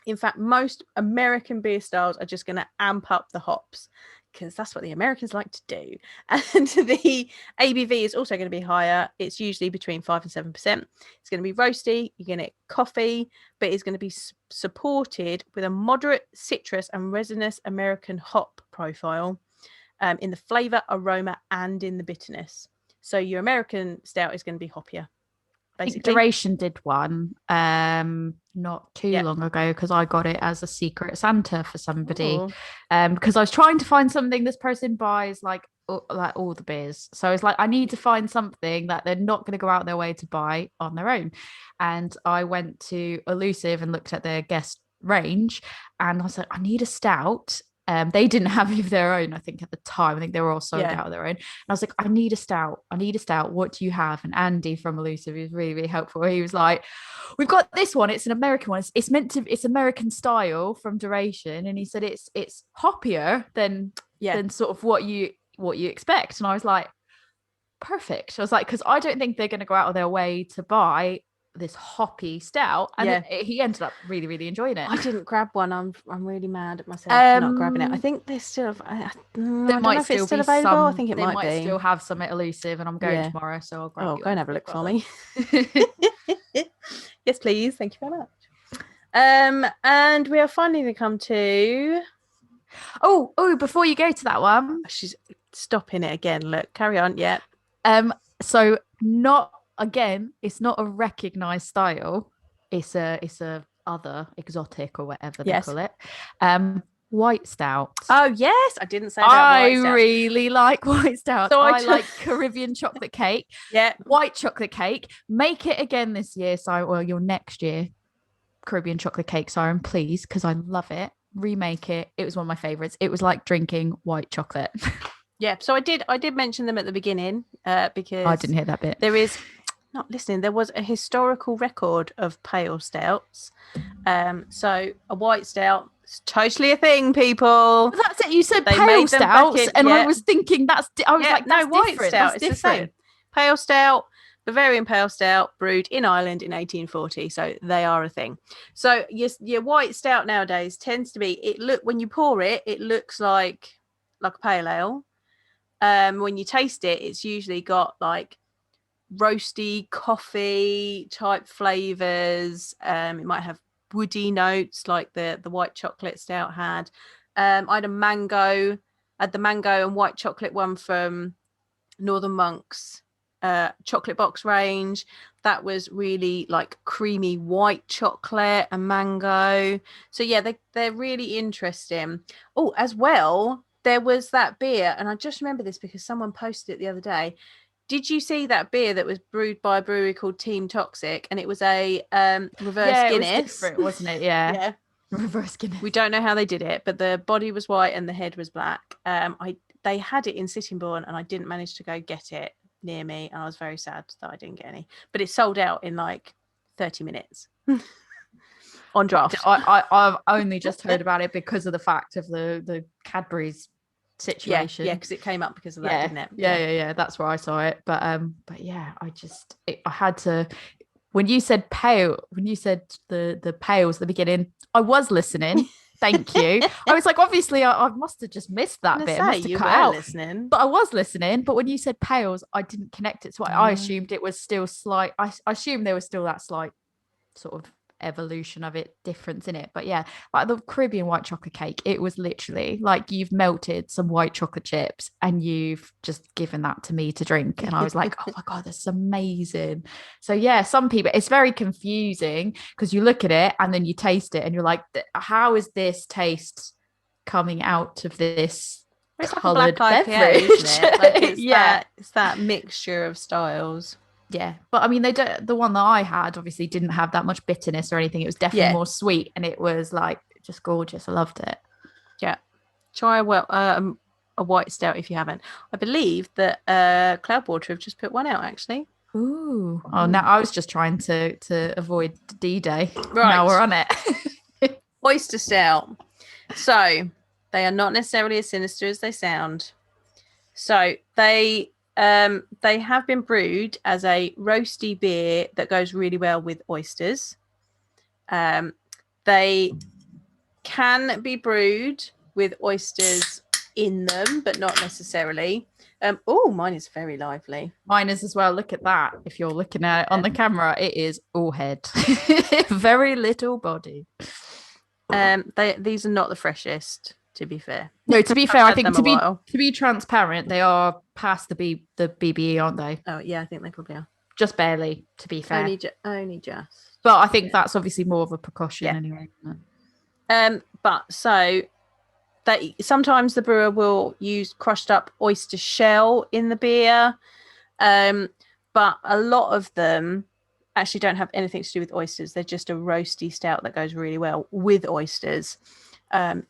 In fact, most American beer styles are just going to amp up the hops because that's what the Americans like to do. And the ABV is also going to be higher. It's usually between 5 and 7%. It's going to be roasty. You're going to get coffee, but it's going to be supported with a moderate citrus and resinous American hop profile in the flavour, aroma, and in the bitterness. So your American stout is going to be hoppier. Basically. Duration did one not too long ago because I got it as a secret Santa for somebody because I was trying to find something this person buys like all the beers, so it's like I need to find something that they're not going to go out their way to buy on their own. And I went to Elusive and looked at their guest range, and I was like, I need a stout. They didn't have any of their own, I think, at the time. I think they were all sold out of their own. And I was like, I need a stout. What do you have? And Andy from Elusive, he was really, really helpful. He was like, we've got this one. It's an American one. It's American style from Duration. And he said it's hoppier than sort of what you expect. And I was like, perfect. I was like, because I don't think they're going to go out of their way to buy this hoppy stout, and he ended up really, really enjoying it. I didn't grab one. I'm really mad at myself for not grabbing it. I think there's still. I don't know if it's still available. I think it might be. Still have some at Elusive, and I'm going tomorrow, so I'll grab. Go and have a look for me. Yes, please. Thank you very much. And we are finally going to come to. Before you go to that one, she's stopping it again. Look, carry on. Yeah. So not. Again, it's not a recognized style. It's a other exotic or whatever they call it. White stout. Oh yes, I didn't say about white stout. I really like white stout. So I like Caribbean chocolate cake. Yeah, white chocolate cake. Make it again this year. Your next year, Caribbean chocolate cake, Siren, please, because I love it. Remake it. It was one of my favorites. It was like drinking white chocolate. Yeah, so I did mention them at the beginning because I didn't hear that bit. There is. Not listening. There was a historical record of pale stouts. So a white stout is totally a thing, people. That's it. You said pale stouts, and I was thinking I was like, no, white different. stout. That's it's different. The same. Pale stout, Bavarian pale stout, brewed in Ireland in 1840. So they are a thing. So your white stout nowadays tends to be when you pour it, it looks like a pale ale. When you taste it, it's usually got like roasty coffee type flavors. It might have woody notes like the white chocolate stout had. I had the mango and white chocolate one from Northern Monk's chocolate box range. That was really like creamy white chocolate and mango. So yeah, they're really interesting. Oh, as well, there was that beer, and I just remember this because someone posted it the other day. Did you see that beer that was brewed by a brewery called Team Toxic? And it was a reverse Guinness. It was different, wasn't it? Yeah. Reverse Guinness. We don't know how they did it, but the body was white and the head was black. They had it in Sittingbourne, and I didn't manage to go get it near me, and I was very sad that I didn't get any. But it sold out in like 30 minutes on draft. I've only just heard about it because of the fact of the Cadbury's situation. Yeah, because it came up because of that, didn't it? Yeah. That's where I saw it. But yeah, I had to. When you said pale, when you said the pales at the beginning, I was listening. Thank you. I was like, obviously, I must have just missed that bit. I must have cut out. Listening, but I was listening. But when you said pales, I didn't connect it. So I assumed it was still slight. I assumed there was still that slight sort of evolution of it, difference in it. But yeah, like the Caribbean white chocolate cake, it was literally like you've melted some white chocolate chips and you've just given that to me to drink. And I was like, oh my God, this is amazing. So yeah, some people, it's very confusing because you look at it and then you taste it and you're like, how is this taste coming out of this coloured beverage? Isn't it? Like it's that mixture of styles. Yeah, but I mean, they don't. The one that I had obviously didn't have that much bitterness or anything. It was definitely more sweet, and it was like just gorgeous. I loved it. Yeah, try a white stout if you haven't. I believe that Cloudwater have just put one out actually. Ooh, oh, now I was just trying to avoid D-Day. Right, now we're on it. Oyster Stout. So they are not necessarily as sinister as they sound. So they have been brewed as a roasty beer that goes really well with oysters. They can be brewed with oysters in them, but not necessarily. Oh, mine is very lively. Mine is as well. Look at that. If you're looking at it on the camera, it is all head. Very little body. These are not the freshest, to be fair. No, to be fair, I think to be transparent, they are past the BBE, aren't they? Oh yeah, I think they probably are. Just barely, to be fair. Only just. But I think that's obviously more of a precaution anyway. But so sometimes the brewer will use crushed up oyster shell in the beer, but a lot of them actually don't have anything to do with oysters. They're just a roasty stout that goes really well with oysters.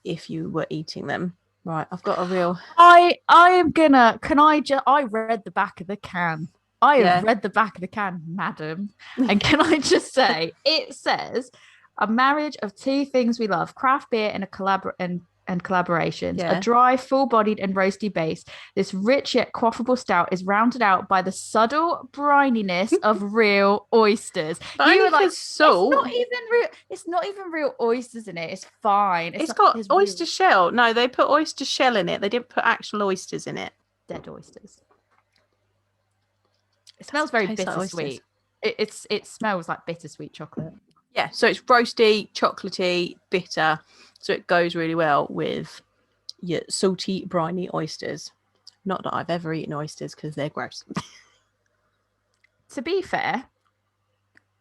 If you were eating them. Right, I've got a real... I read the back of the can. I have read the back of the can, madam. And can I just say, it says, a marriage of two things we love, craft beer and collaborations, a dry, full-bodied and roasty base. This rich yet quaffable stout is rounded out by the subtle brininess of real oysters. You were like, salt. It's not even real oysters in it. It's fine. It's got oyster shell. No, they put oyster shell in it. They didn't put actual oysters in it. Dead oysters. It smells very bittersweet. It smells like bittersweet chocolate. Yeah, so it's roasty, chocolatey, bitter. So it goes really well with your salty, briny oysters. Not that I've ever eaten oysters because they're gross. To be fair,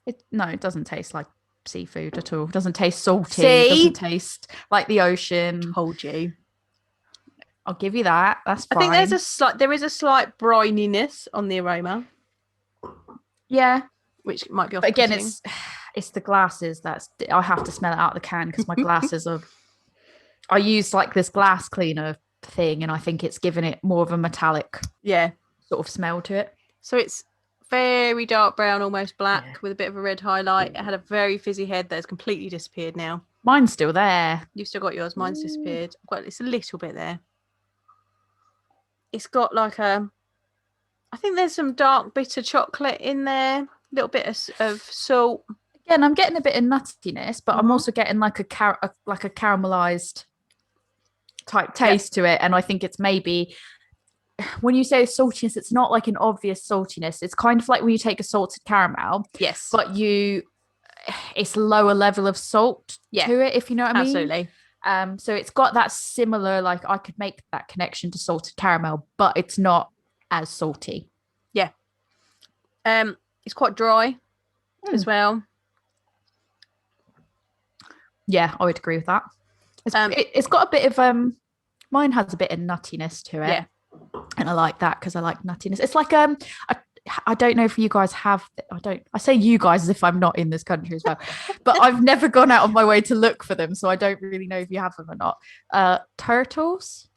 it doesn't taste like seafood at all. It doesn't taste salty. It doesn't taste like the ocean. Told you. I'll give you that. That's fine. I think there is a slight brininess on the aroma. Yeah. Which might be off. But again, it's the glasses I have to smell it out of the can because my glasses I use like this glass cleaner thing and I think it's given it more of a metallic sort of smell to it. So it's very dark brown, almost black with a bit of a red highlight. It had a very fizzy head that has completely disappeared now. Mine's still there. You've still got yours. Mine's disappeared. It's a little bit there. It's got like I think there's some dark bitter chocolate in there. A little bit of salt. Again, I'm getting a bit of nuttiness, but I'm also getting like a caramelized type taste to it. And I think it's maybe when you say saltiness, it's not like an obvious saltiness. It's kind of like when you take a salted caramel. Yes. But it's lower level of salt to it, if you know what I mean. Absolutely. So it's got that similar, like I could make that connection to salted caramel, but it's not as salty. Yeah. It's quite dry as well. Yeah, I would agree with that. It's got a bit of mine has a bit of nuttiness to it. Yeah. And I like that because I like nuttiness. It's like I don't know if you guys have I say you guys as if I'm not in this country as well. But I've never gone out of my way to look for them, so I don't really know if you have them or not. Turtles?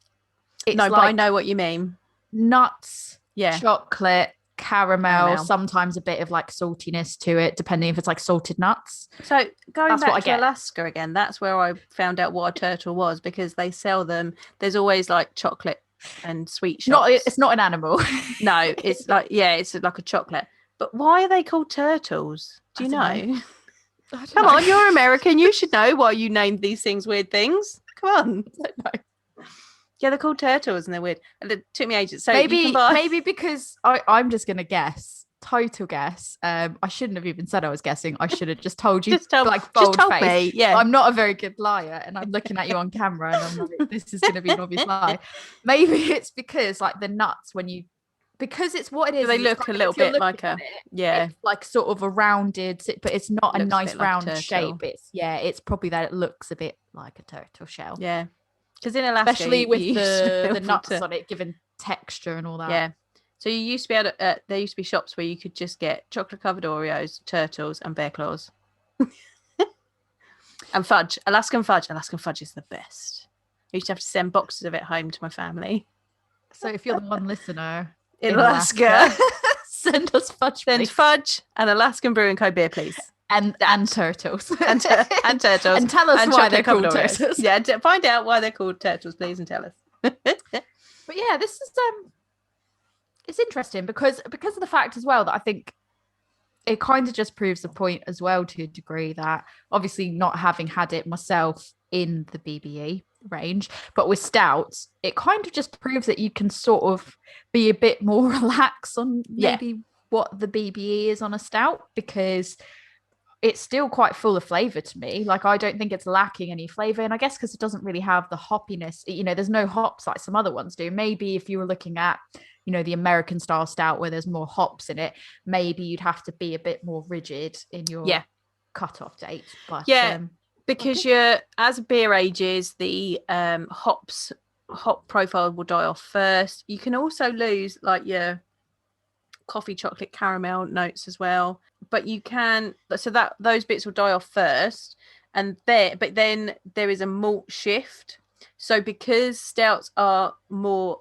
But I know what you mean. Nuts, chocolate, caramel, sometimes a bit of like saltiness to it, depending if it's like salted nuts. So going back to Alaska again, that's where I found out what a turtle was, because they sell them. There's always like chocolate and sweet shops. It's not an animal. No, it's like it's like a chocolate. But why are they called turtles? Do you know? Come on, you're American. You should know why you named these things weird things. Come on. I don't know. Yeah, they're called turtles and they're weird. And it took me ages. So maybe because I'm just gonna guess total guess, I shouldn't have even said I was guessing. I should have just told you, just told face. me. Yeah, I'm not a very good liar, and I'm looking at you on camera, and I'm like, this is going to be an obvious lie. Maybe it's because like the nuts because it's what it is. They look a little bit like it's like sort of a rounded, but it's not a nice round like shape. It's probably that it looks a bit like a turtle shell. Yeah, because in Alaska, especially with the nuts on it, giving texture and all that. Yeah. So you used to be able to, there used to be shops where you could just get chocolate covered Oreos, turtles, and bear claws. And fudge, Alaskan fudge. Alaskan fudge is the best. I used to have to send boxes of it home to my family. So if you're the one listener in Alaska, send us fudge. Send fudge and Alaskan Brew & Co. beer, please. And turtles. and turtles. And tell us why they're called turtles. Yeah, find out why they're called turtles, please, and tell us. But yeah, this is it's interesting because of the fact as well that I think it kind of just proves the point as well to a degree that obviously not having had it myself in the BBE range, but with stouts, it kind of just proves that you can sort of be a bit more relaxed on maybe what the BBE is on a stout, because it's still quite full of flavor to me. Like, I don't think it's lacking any flavor. And I guess because it doesn't really have the hoppiness, there's no hops like some other ones do. Maybe if you were looking at, the American style stout where there's more hops in it, maybe you'd have to be a bit more rigid in your cutoff date. But because as a beer ages, the hop profile will die off first. You can also lose like your coffee, chocolate, caramel notes as well, but you can, so that those bits will die off first, but then there is a malt shift. So because stouts are more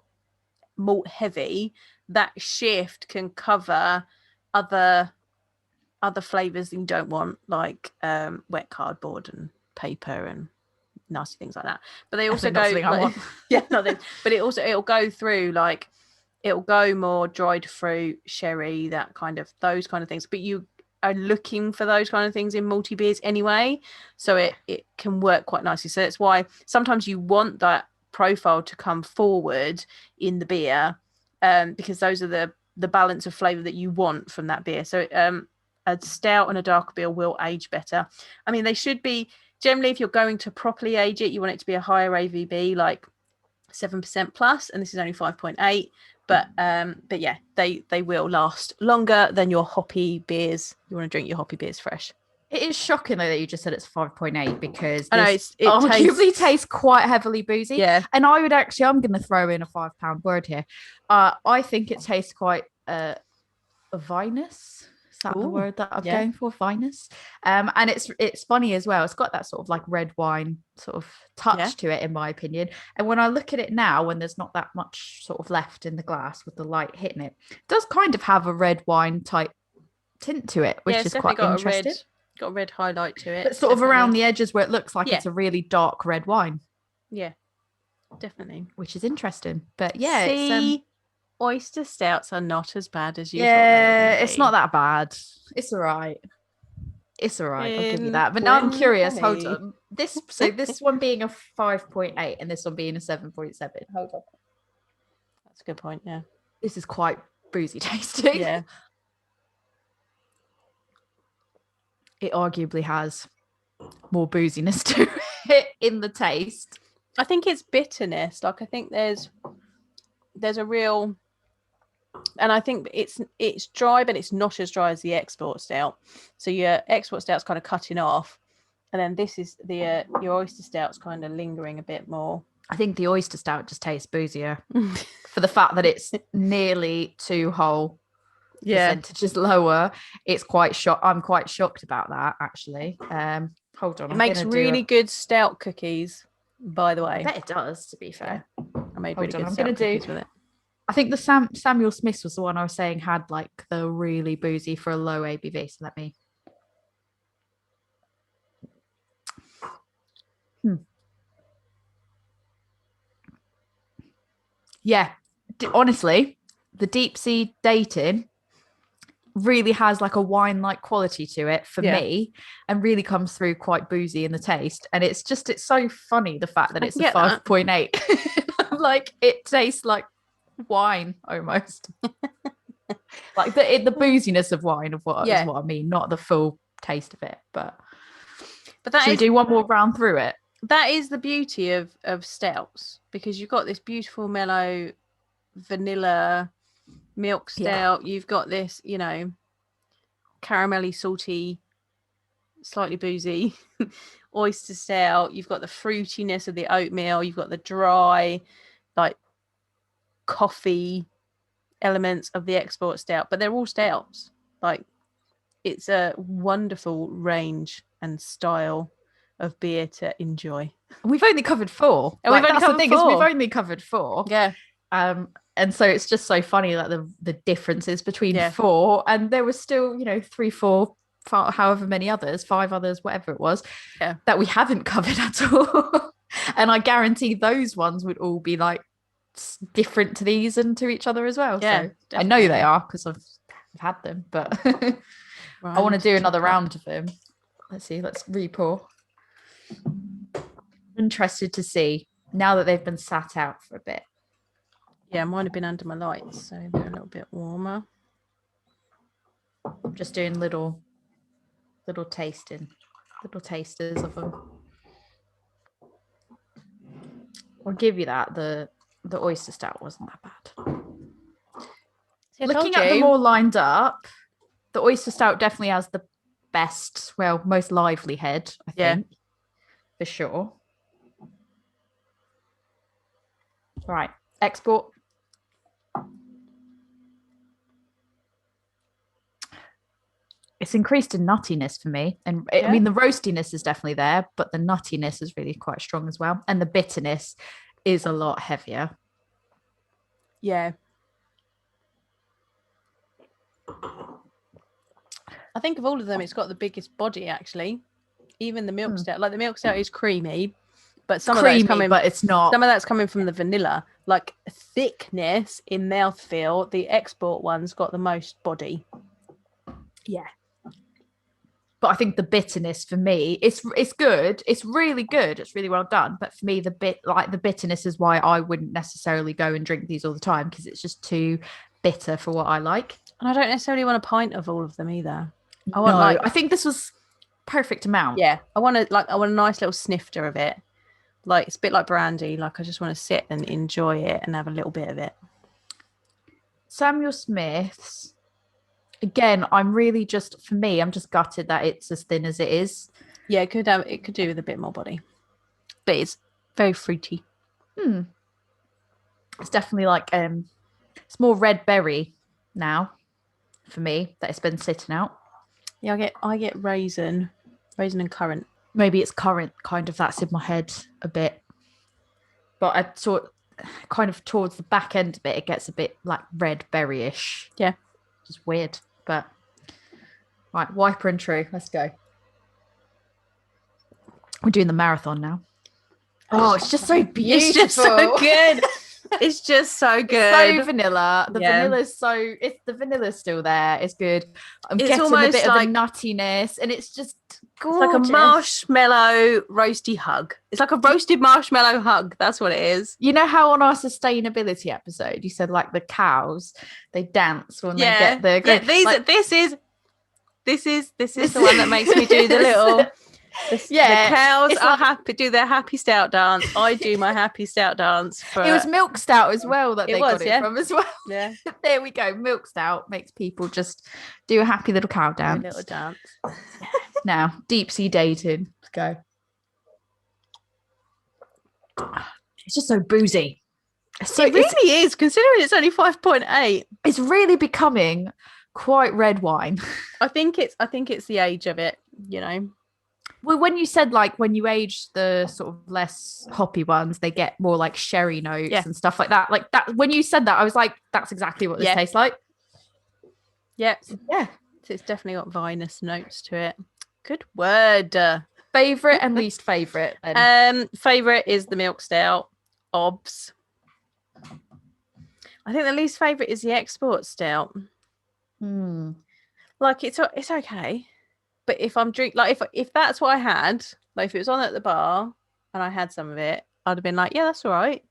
malt heavy, that shift can cover other flavors that you don't want, like wet cardboard and paper and nasty things like that. But they also go but it'll go through, like, it'll go more dried fruit, sherry, those kind of things. But you are looking for those kind of things in multi beers anyway, so it can work quite nicely. So that's why sometimes you want that profile to come forward in the beer, because those are the balance of flavor that you want from that beer. So a stout and a darker beer will age better. I mean, they should be generally, if you're going to properly age it, you want it to be a higher AVB, like 7% plus, and this is only 5.8. But yeah, they will last longer than your hoppy beers. You want to drink your hoppy beers fresh. It is shocking though that you just said it's 5.8, because I know it arguably tastes quite heavily boozy. Yeah. And I'm going to throw in a £5 word here. I think it tastes quite vinous. Is that the word that I'm going for? Vinous. And it's funny as well. It's got that sort of like red wine sort of touch to it, in my opinion. And when I look at it now, when there's not that much sort of left in the glass with the light hitting it, it does kind of have a red wine type tint to it, which is quite interesting. Got a red highlight to it. But sort of around the edges where it looks like it's a really dark red wine. Yeah, definitely. Which is interesting. But yeah, it's Oyster Stouts are not as bad as you thought. Yeah, it's not that bad. It's all right. I'll give you that. But now I'm curious. Hold on. This one being a 5.8 and this one being a 7.7. Hold on. That's a good point. Yeah. This is quite boozy tasting. Yeah. It arguably has more booziness to it in the taste. I think it's bitterness. Like, I think there's a real, and I think it's dry, but it's not as dry as the Export Stout. So your Export Stout's kind of cutting off, and then this is your Oyster Stout's kind of lingering a bit more. I think the Oyster Stout just tastes boozier for the fact that it's nearly 2 whole. Percentage is lower. It's quite I'm quite shocked about that, actually. Hold on. It makes really good stout cookies, by the way. I bet it does, to be fair. I made really good stout cookies with it. I think the Samuel Smith was the one I was saying had like the really boozy for a low ABV. So let me. Yeah, honestly, the deep sea dating really has like a wine-like quality to it for me, and really comes through quite boozy in the taste. And it's so funny, the fact that it's a 5.8. Like, it tastes like wine almost. Like the booziness of wine is what I mean, not the full taste of it. But that should we do one more round through it? That is the beauty of stouts, because you've got this beautiful mellow vanilla milk stout. You've got this, caramelly, salty, slightly boozy oyster stout. You've got the fruitiness of the oatmeal. You've got the dry, like coffee elements of the export stout, but they're all stouts. Like, it's a wonderful range and style of beer to enjoy. We've only covered 4. And we've only covered 4. Yeah. And so it's just so funny, like the differences between 4, and there was still 3, 4, however many others, 5 others, whatever it was, that we haven't covered at all. And I guarantee those ones would all be like different to these and to each other as well. Yeah, so definitely. I know they are because I've had them, but I want to do another round of them. Let's see, let's re-pour. Interested to see now that they've been sat out for a bit. Yeah, mine have been under my lights, so they're a little bit warmer. I'm just doing little tasters of them. I'll give you that. The oyster stout wasn't that bad. See, looking at them all lined up, the oyster stout definitely has the best, most lively head, I think, for sure. Right, export. It's increased in nuttiness for me. And I mean, the roastiness is definitely there, but the nuttiness is really quite strong as well. And the bitterness is a lot heavier. Yeah. I think of all of them, it's got the biggest body, actually. Even the milk stout. Like, the milk stout is creamy, but some of that's coming from the vanilla. Like, thickness in mouthfeel, the export one's got the most body. Yeah. But I think the bitterness for me, it's good. It's really good. It's really well done. But for me, the bitterness is why I wouldn't necessarily go and drink these all the time, because it's just too bitter for what I like. And I don't necessarily want a pint of all of them either. I think this was perfect amount. Yeah, I want a nice little snifter of it. Like, it's a bit like brandy. Like, I just want to sit and enjoy it and have a little bit of it. Samuel Smith's. Again, I'm just gutted that it's as thin as it is. Yeah, it could do with a bit more body, but it's very fruity. It's definitely like it's more red berry now for me that it's been sitting out. Yeah, I get raisin and currant. Maybe it's currant, kind of, that's in my head a bit. But I sort kind of towards the back end of it gets a bit like red berry-ish. Yeah, just weird. But right, Wiper and True, let's go. We're doing the marathon now. Oh, it's just so beautiful. It's just so good. It's just so good. It's so vanilla. The vanilla's still there. It's good. I'm getting a bit of the nuttiness, and it's just gorgeous. It's like a marshmallow roasty hug. It's like a roasted marshmallow hug. That's what it is. You know how on our sustainability episode you said like the cows, they dance when they get the this is the one that makes me do the little. The cows are happy, do their happy stout dance. I do my happy stout dance. It was Milk Stout as well that they got it from as well. Yeah, there we go. Milk Stout makes people just do a happy little cow dance. A little dance. Now, deep sea dating. Let's go. It's just so boozy. It really is, considering it's only 5.8. It's really becoming quite red wine. I think it's the age of it, Well, when you said like when you age the sort of less hoppy ones, they get more like sherry notes and stuff like that. Like that, when you said that, I was like, that's exactly what this tastes like. Yeah. Yeah. So it's definitely got vinous notes to it. Good word. Favorite and least favorite. Favorite is the Milk Stout. Obs. I think the least favorite is the Export Stout. Like, it's okay. But if I'm if that's what I had, like if it was on at the bar and I had some of it, I'd have been like, yeah, that's all right.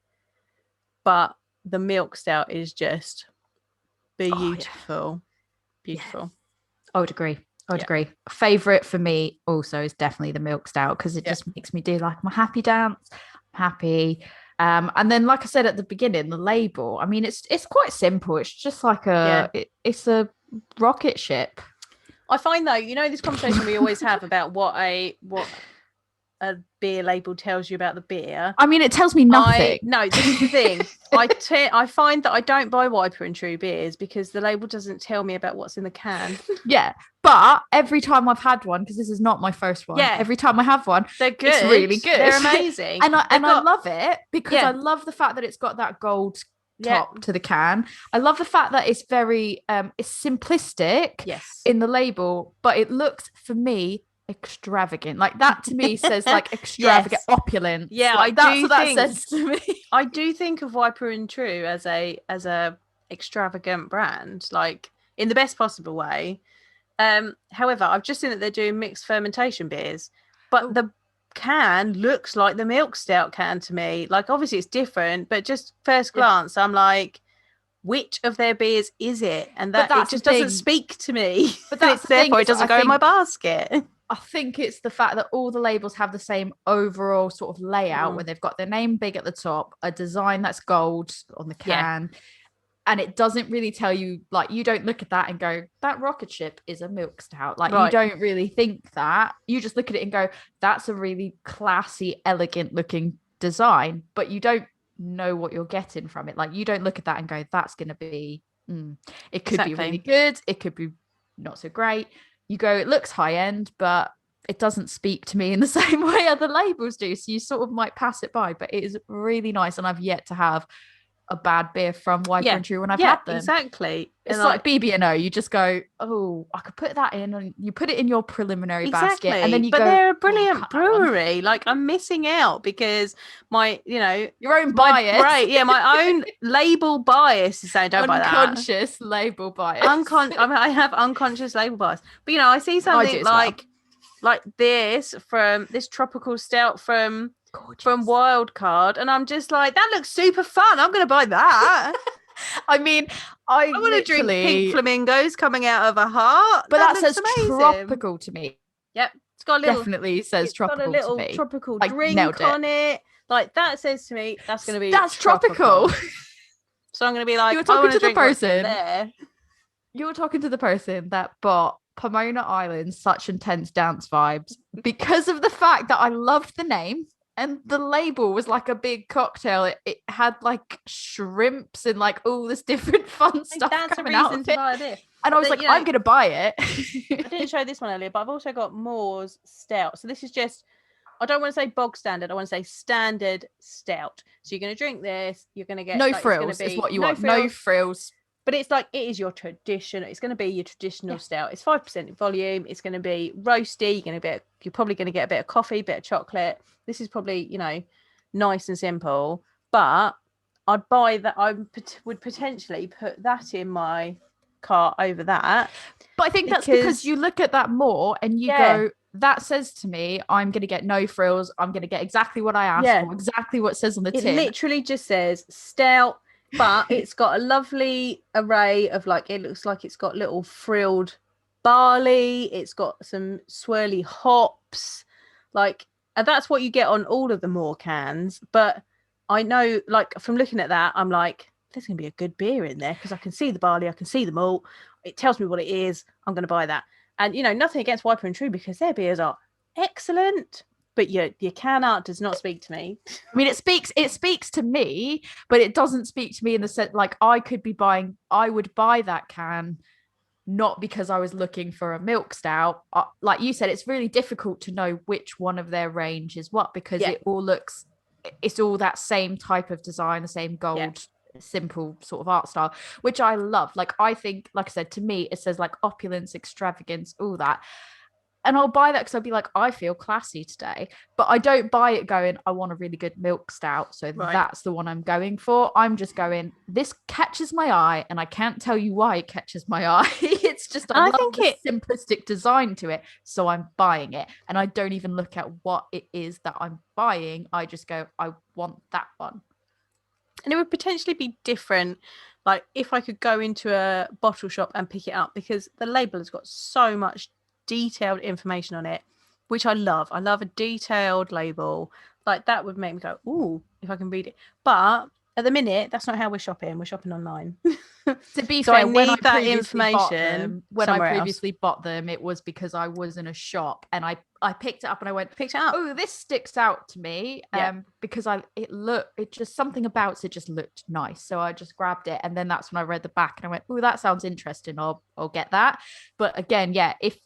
But the Milk Stout is just Beautiful. Beautiful. Yeah. I would agree. Favorite for me also is definitely the Milk Stout because it just makes me do like my happy dance. I'm happy. And then, like I said at the beginning, the label. I mean, it's quite simple. It's just like it's a rocket ship. I find though, this conversation we always have about what a beer label tells you about the beer. I mean, it tells me nothing. No, this is the thing. I find that I don't buy Wiper and True beers because the label doesn't tell me about what's in the can. Yeah, but every time I've had one, because this is not my first one. Every time I have one, they're good. It's really good. They're amazing, and I love it because I love the fact that it's got that gold top to the can. I love the fact that it's very it's simplistic in the label, but it looks for me extravagant. Like that to me says like extravagant, opulent. Yeah, like that's what that says to me. I do think of Wiper and True as a extravagant brand, like in the best possible way. However, I've just seen that they're doing mixed fermentation beers, but the can looks like the Milk Stout can to me. Like obviously it's different, but just first glance, I'm like, which of their beers is it? And that it just doesn't speak to me. But that's therefore it doesn't go in my basket. I think it's the fact that all the labels have the same overall sort of layout where they've got their name big at the top, a design that's gold on the can, and it doesn't really tell you, like, you don't look at that and go, that rocket ship is a Milk Stout. Like, you don't really think that. You just look at it and go, that's a really classy, elegant looking design, but you don't know what you're getting from it. Like, you don't look at that and go, that's going to be, it could be really good. It could be not so great. You go, it looks high end, but it doesn't speak to me in the same way other labels do. So you sort of might pass it by, but it is really nice. And I've yet to have a bad beer from Wiper and True when I've had them. Exactly. It's like BB&O. You just go, oh, I could put that in, and you put it in your preliminary basket, and then you go. But they're a brilliant brewery. Like I'm missing out because my, your own bias, right? Yeah, my own label bias is saying don't buy that. Unconscious label bias. I have unconscious label bias, but I see something like this from this tropical stout from Wildcard, and I'm just like, that looks super fun. I'm going to buy that. I mean, I want to drink pink flamingos coming out of a heart. But that says amazing. Tropical to me. Yep, it's got a little. Definitely says tropical. Got a little to me. tropical drink on it. Like that says to me, that's going to be tropical. So I'm going to be like, you're talking to the person. You're talking to the person that bought Pomona Island such intense dance vibes because of the fact that I loved the name. And the label was like a big cocktail. It had like shrimps and like all this different fun stuff. That's a reason to buy this. And I was like, I'm going to buy it. I didn't show this one earlier, but I've also got Moore's Stout. So this is just, I don't want to say bog standard. I want to say standard stout. So you're going to drink this. You're going to get no frills. Is what you want. No frills. But it's like, it is your tradition. It's going to be your traditional stout. It's 5% in volume. It's going to be roasty. You're probably going to get a bit of coffee, bit of chocolate. This is probably, nice and simple. But I'd buy that. I would potentially put that in my cart over that. But I think that's because you look at that more and you go, that says to me, I'm going to get no frills. I'm going to get exactly what I asked for, exactly what it says on the tin. It literally just says stout. But it's got a lovely array of it looks like it's got little frilled barley. It's got some swirly hops. And that's what you get on all of the Moore cans. But I know, from looking at that, I'm like, there's going to be a good beer in there because I can see the barley. I can see the malt. It tells me what it is. I'm going to buy that. And, nothing against Wiper and True because their beers are excellent. But your can art does not speak to me. I mean, it speaks to me, but it doesn't speak to me in the sense I would buy that can, not because I was looking for a Milk Stout. Like you said, it's really difficult to know which one of their range is what, because it's all that same type of design, the same gold, simple sort of art style, which I love. I think, like I said, to me, it says opulence, extravagance, all that. And I'll buy that because I'll be like, I feel classy today. But I don't buy it going, I want a really good Milk Stout. So that's the one I'm going for. I'm just going, this catches my eye. And I can't tell you why it catches my eye. It's just, I love the simplistic design to it. So I'm buying it. And I don't even look at what it is that I'm buying. I just go, I want that one. And it would potentially be different. like if I could go into a bottle shop and pick it up, because the label has got so much detailed information on it, which I love. I love a detailed label. Like that would make me go, ooh, if I can read it. But at the minute, that's not how we're shopping. We're shopping online. To be so fair, I need that information. When I previously bought them, it was because I was in a shop and I picked it up and I went, picked it up. Oh, this sticks out to me. Because it just something about it just looked nice. So I just grabbed it. And then that's when I read the back and I went, oh, that sounds interesting. I'll get that. But again, yeah, if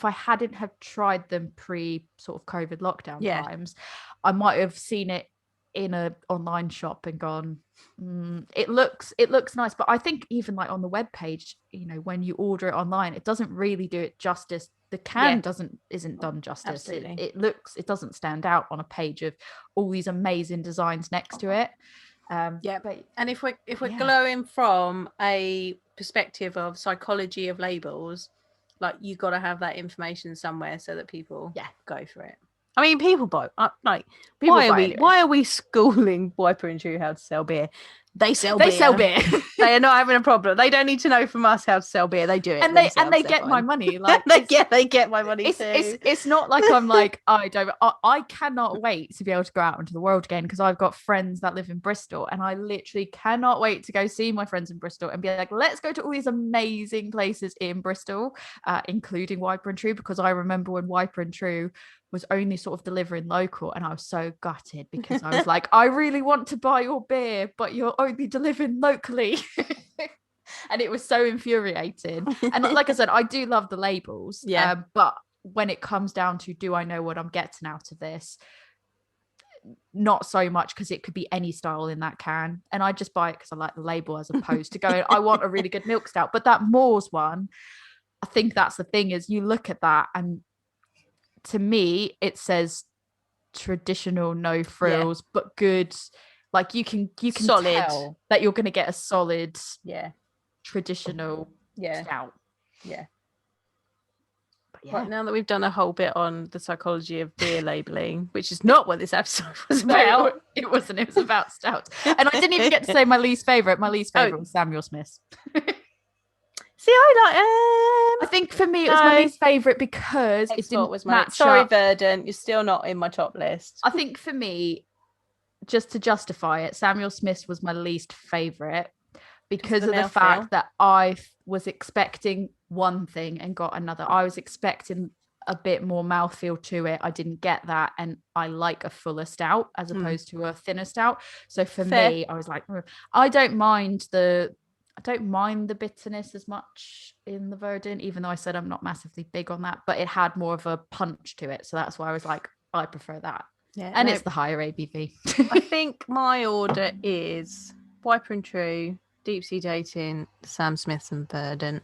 I hadn't have tried them pre sort of COVID lockdown times, I might have seen it in a online shop and gone, it looks nice. But I think even like on the web page, when you order it online, it doesn't really do it justice. The can isn't done justice. It doesn't stand out on a page of all these amazing designs next to it. But and if we're glowing from a perspective of psychology of labels, like you got to have that information somewhere so that people go for it. I mean, people buy why are we schooling Wiper and True how to sell beer? They sell beer. They are not having a problem. They don't need to know from us how to sell beer. They do it, and they get my money. Like they get my money too. It's not like I'm like I cannot wait to be able to go out into the world again, because I've got friends that live in Bristol, and I literally cannot wait to go see my friends in Bristol and be like, let's go to all these amazing places in Bristol, including Wiper and True, because I remember when Wiper and True was only sort of delivering local, and I was so gutted because I was like, I really want to buy your beer, but you're only delivering locally. And it was so infuriating. And like I said, I do love the labels, but when it comes down to, do I know what I'm getting out of this? Not so much, because it could be any style in that can, and I just buy it because I like the label, as opposed to going, I want a really good milk stout. But that Moors one, I think that's the thing, is you look at that, and to me it says traditional, no frills, but good. Like you can solid. Tell that you're going to get a solid traditional stout. Right, now that we've done a whole bit on the psychology of beer labeling, which is not what this episode was about. No, it wasn't. It was about stouts. And I didn't even get to say my least favorite. My least favorite was Samuel Smith's. See, I think for me it was my least favorite because it didn't was my sorry, Verdant, you're still not in my top list. I think for me, just to justify it, Samuel Smith's was my least favorite because of the fact that I was expecting one thing and got another. I was expecting a bit more mouthfeel to it. I didn't get that, and I like a fuller stout as opposed to a thinner stout. So for me, I was like, I don't mind the bitterness as much in the Verdant, even though I said I'm not massively big on that, but it had more of a punch to it. So that's why I was like, I prefer that. Yeah, and it's the higher ABV. I think my order is Wiper and True, Deep Sea Dating, Sam Smith's, and Verdant.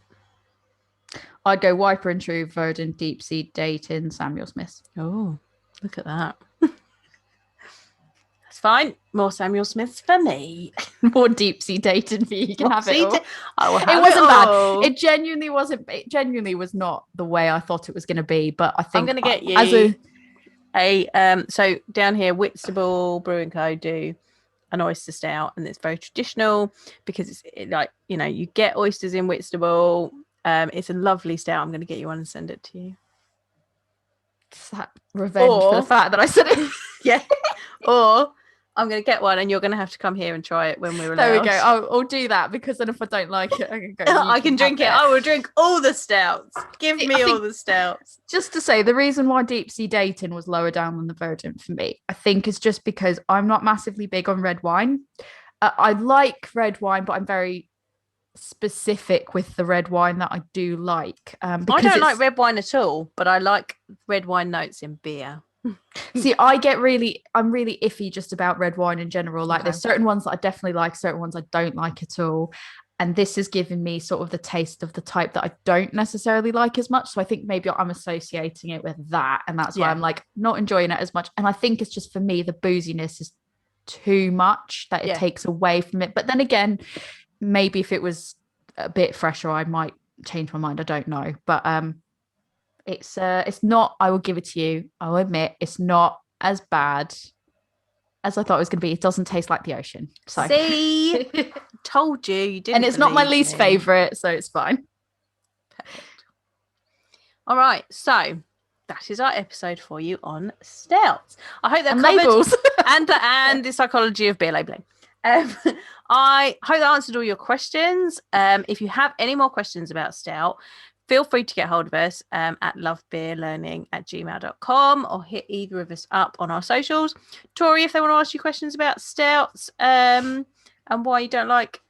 I'd go Wiper and True, Verdant, Deep Sea Dating, Samuel Smith's. Oh, look at that. That's fine. More Samuel Smith's for me. More Deep Sea Dating for you. You can have it all. I will have it wasn't bad. It genuinely wasn't. It genuinely was not the way I thought it was going to be. But I think I'm going to get you so down here, Whitstable Brewing Co. do an oyster stout, and it's very traditional because it's like, you get oysters in Whitstable. It's a lovely stout. I'm going to get you one and send it to you. It's that revenge for the fact that I said it. Yeah. Or I'm going to get one and you're going to have to come here and try it when we're allowed. There we go. I'll do that, because then if I don't like it, I can go. I can drink it. I will drink all the stouts. Give me all the stouts. Just to say, the reason why Deep Sea Dating was lower down than the Verdant for me, I think, is just because I'm not massively big on red wine. I like red wine, but I'm very specific with the red wine that I do like. I don't like red wine at all, but I like red wine notes in beer. See, I'm really iffy just about red wine in general. Like, there's certain ones that I definitely like, certain ones I don't like at all. And this has given me sort of the taste of the type that I don't necessarily like as much. So I think maybe I'm associating it with that. And that's why I'm like not enjoying it as much. And I think it's just, for me, the booziness is too much that it takes away from it. But then again, maybe if it was a bit fresher, I might change my mind. I don't know. But it's not, I will give it to you, I'll admit, it's not as bad as I thought it was going to be. It doesn't taste like the ocean. So see, told you didn't. And it's not my least favorite, so it's fine. Perfect. All right, so that is our episode for you on stouts. I hope that covered labels and the psychology of beer labeling. I hope that answered all your questions. If you have any more questions about stout, feel free to get hold of us at lovebeerlearning@gmail.com or hit either of us up on our socials. Tori, if they want to ask you questions about stouts and why you don't like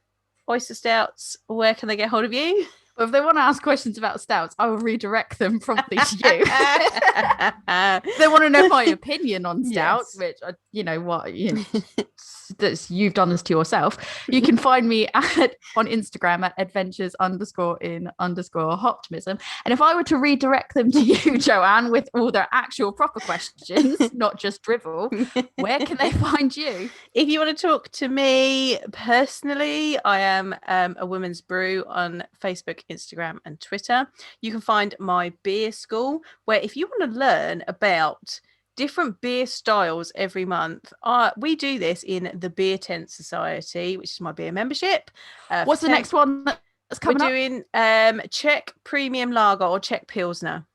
oyster stouts, where can they get hold of you? Well, if they want to ask questions about stouts, I will redirect them promptly to you. If they want to know my opinion on stouts, which, you've done this to yourself. You can find me on Instagram at adventures_in_optimism. And if I were to redirect them to you, Joanne, with all their actual proper questions, not just drivel, where can they find you? If you want to talk to me personally, I am a woman's brew on Facebook, Instagram and Twitter. You can find my beer school, where if you want to learn about different beer styles every month, we do this in the Beer Tent Society, which is my beer membership. What's the next one that's coming up? We're doing Czech Premium Lager or Czech Pilsner.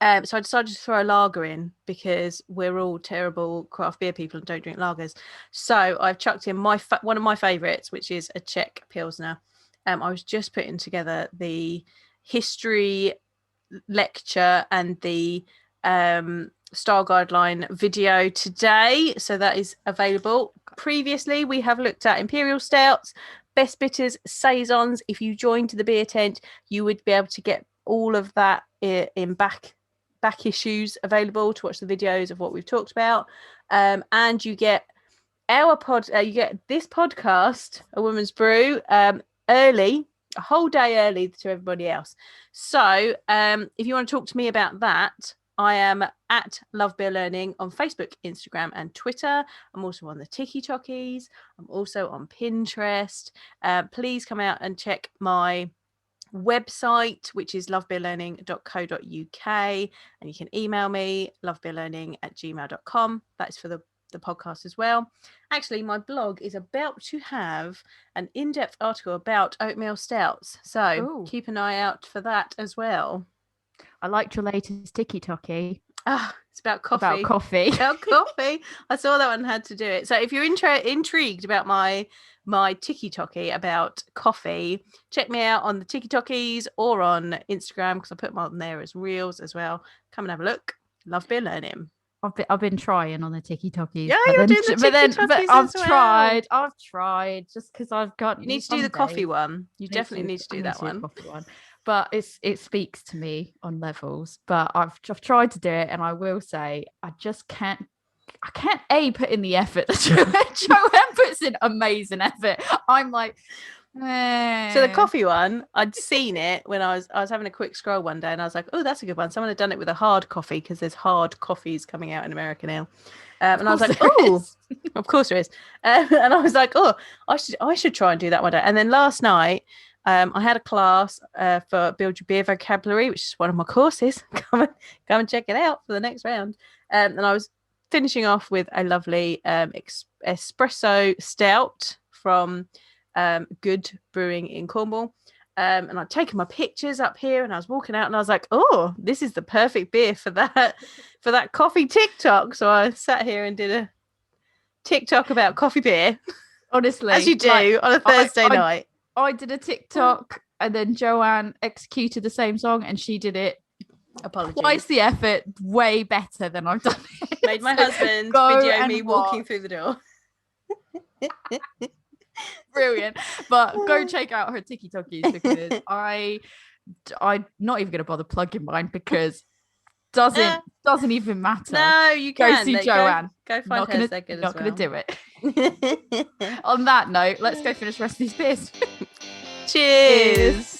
So I decided to throw a lager in because we're all terrible craft beer people and don't drink lagers. So I've chucked in one of my favourites, which is a Czech Pilsner. I was just putting together the history lecture and the style guideline video today, so that is available. Previously we have looked at imperial stouts, best bitters, saisons. If you joined the Beer Tent, you would be able to get all of that in back issues available to watch the videos of what we've talked about, and you get you get this podcast, A Woman's Brew, early, a whole day early to everybody else. So if you want to talk to me about that, I am at Love Beer Learning on Facebook, Instagram, and Twitter. I'm also on the TikTokies. I'm also on Pinterest. Please come out and check my website, which is lovebeerlearning.co.uk, and you can email me lovebeerlearning@gmail.com. That's for the podcast as well. Actually, my blog is about to have an in-depth article about oatmeal stouts, so keep an eye out for that as well. I liked your latest TikToky. It's about coffee. About coffee. I saw that one had to do it. So if you're intrigued about my TikToky about coffee, check me out on the TikTokies or on Instagram, because I put them on there as reels as well. Come and have a look. Love Beer Learning. I've been trying on the TikTokies. Yeah, you're doing the TikTokies as well. I've tried just because I've got. You need to do the coffee one. You definitely need to do that one. Coffee one. But it speaks to me on levels. But I've tried to do it, and I will say I just can't. I can't put in the effort that Joanne puts in amazing effort. I'm like, So the coffee one, I'd seen it when I was having a quick scroll one day, and I was like, oh, that's a good one. Someone had done it with a hard coffee, because there's hard coffees coming out in America now. And I was like, oh, of course there is. And I was like, oh, I should try and do that one day. And then last night, I had a class for Build Your Beer Vocabulary, which is one of my courses. Come and check it out for the next round. And I was finishing off with a lovely espresso stout from Good Brewing in Cornwall. And I'd taken my pictures up here, and I was walking out, and I was like, oh, this is the perfect beer for that coffee TikTok. So I sat here and did a TikTok about coffee beer. Honestly, as you do on a Thursday night. I did a TikTok, and then Joanne executed the same song, and she did it twice the effort, way better than I've done it. Made my husband video me walking through the door. Brilliant. But go check out her TikTokies, because I'm not even going to bother plugging mine, because doesn't even matter. No, you can. Go see Joanne. Go find her. They're good as well. Not going to do it. On that note, let's go finish the rest of these beers. Cheers.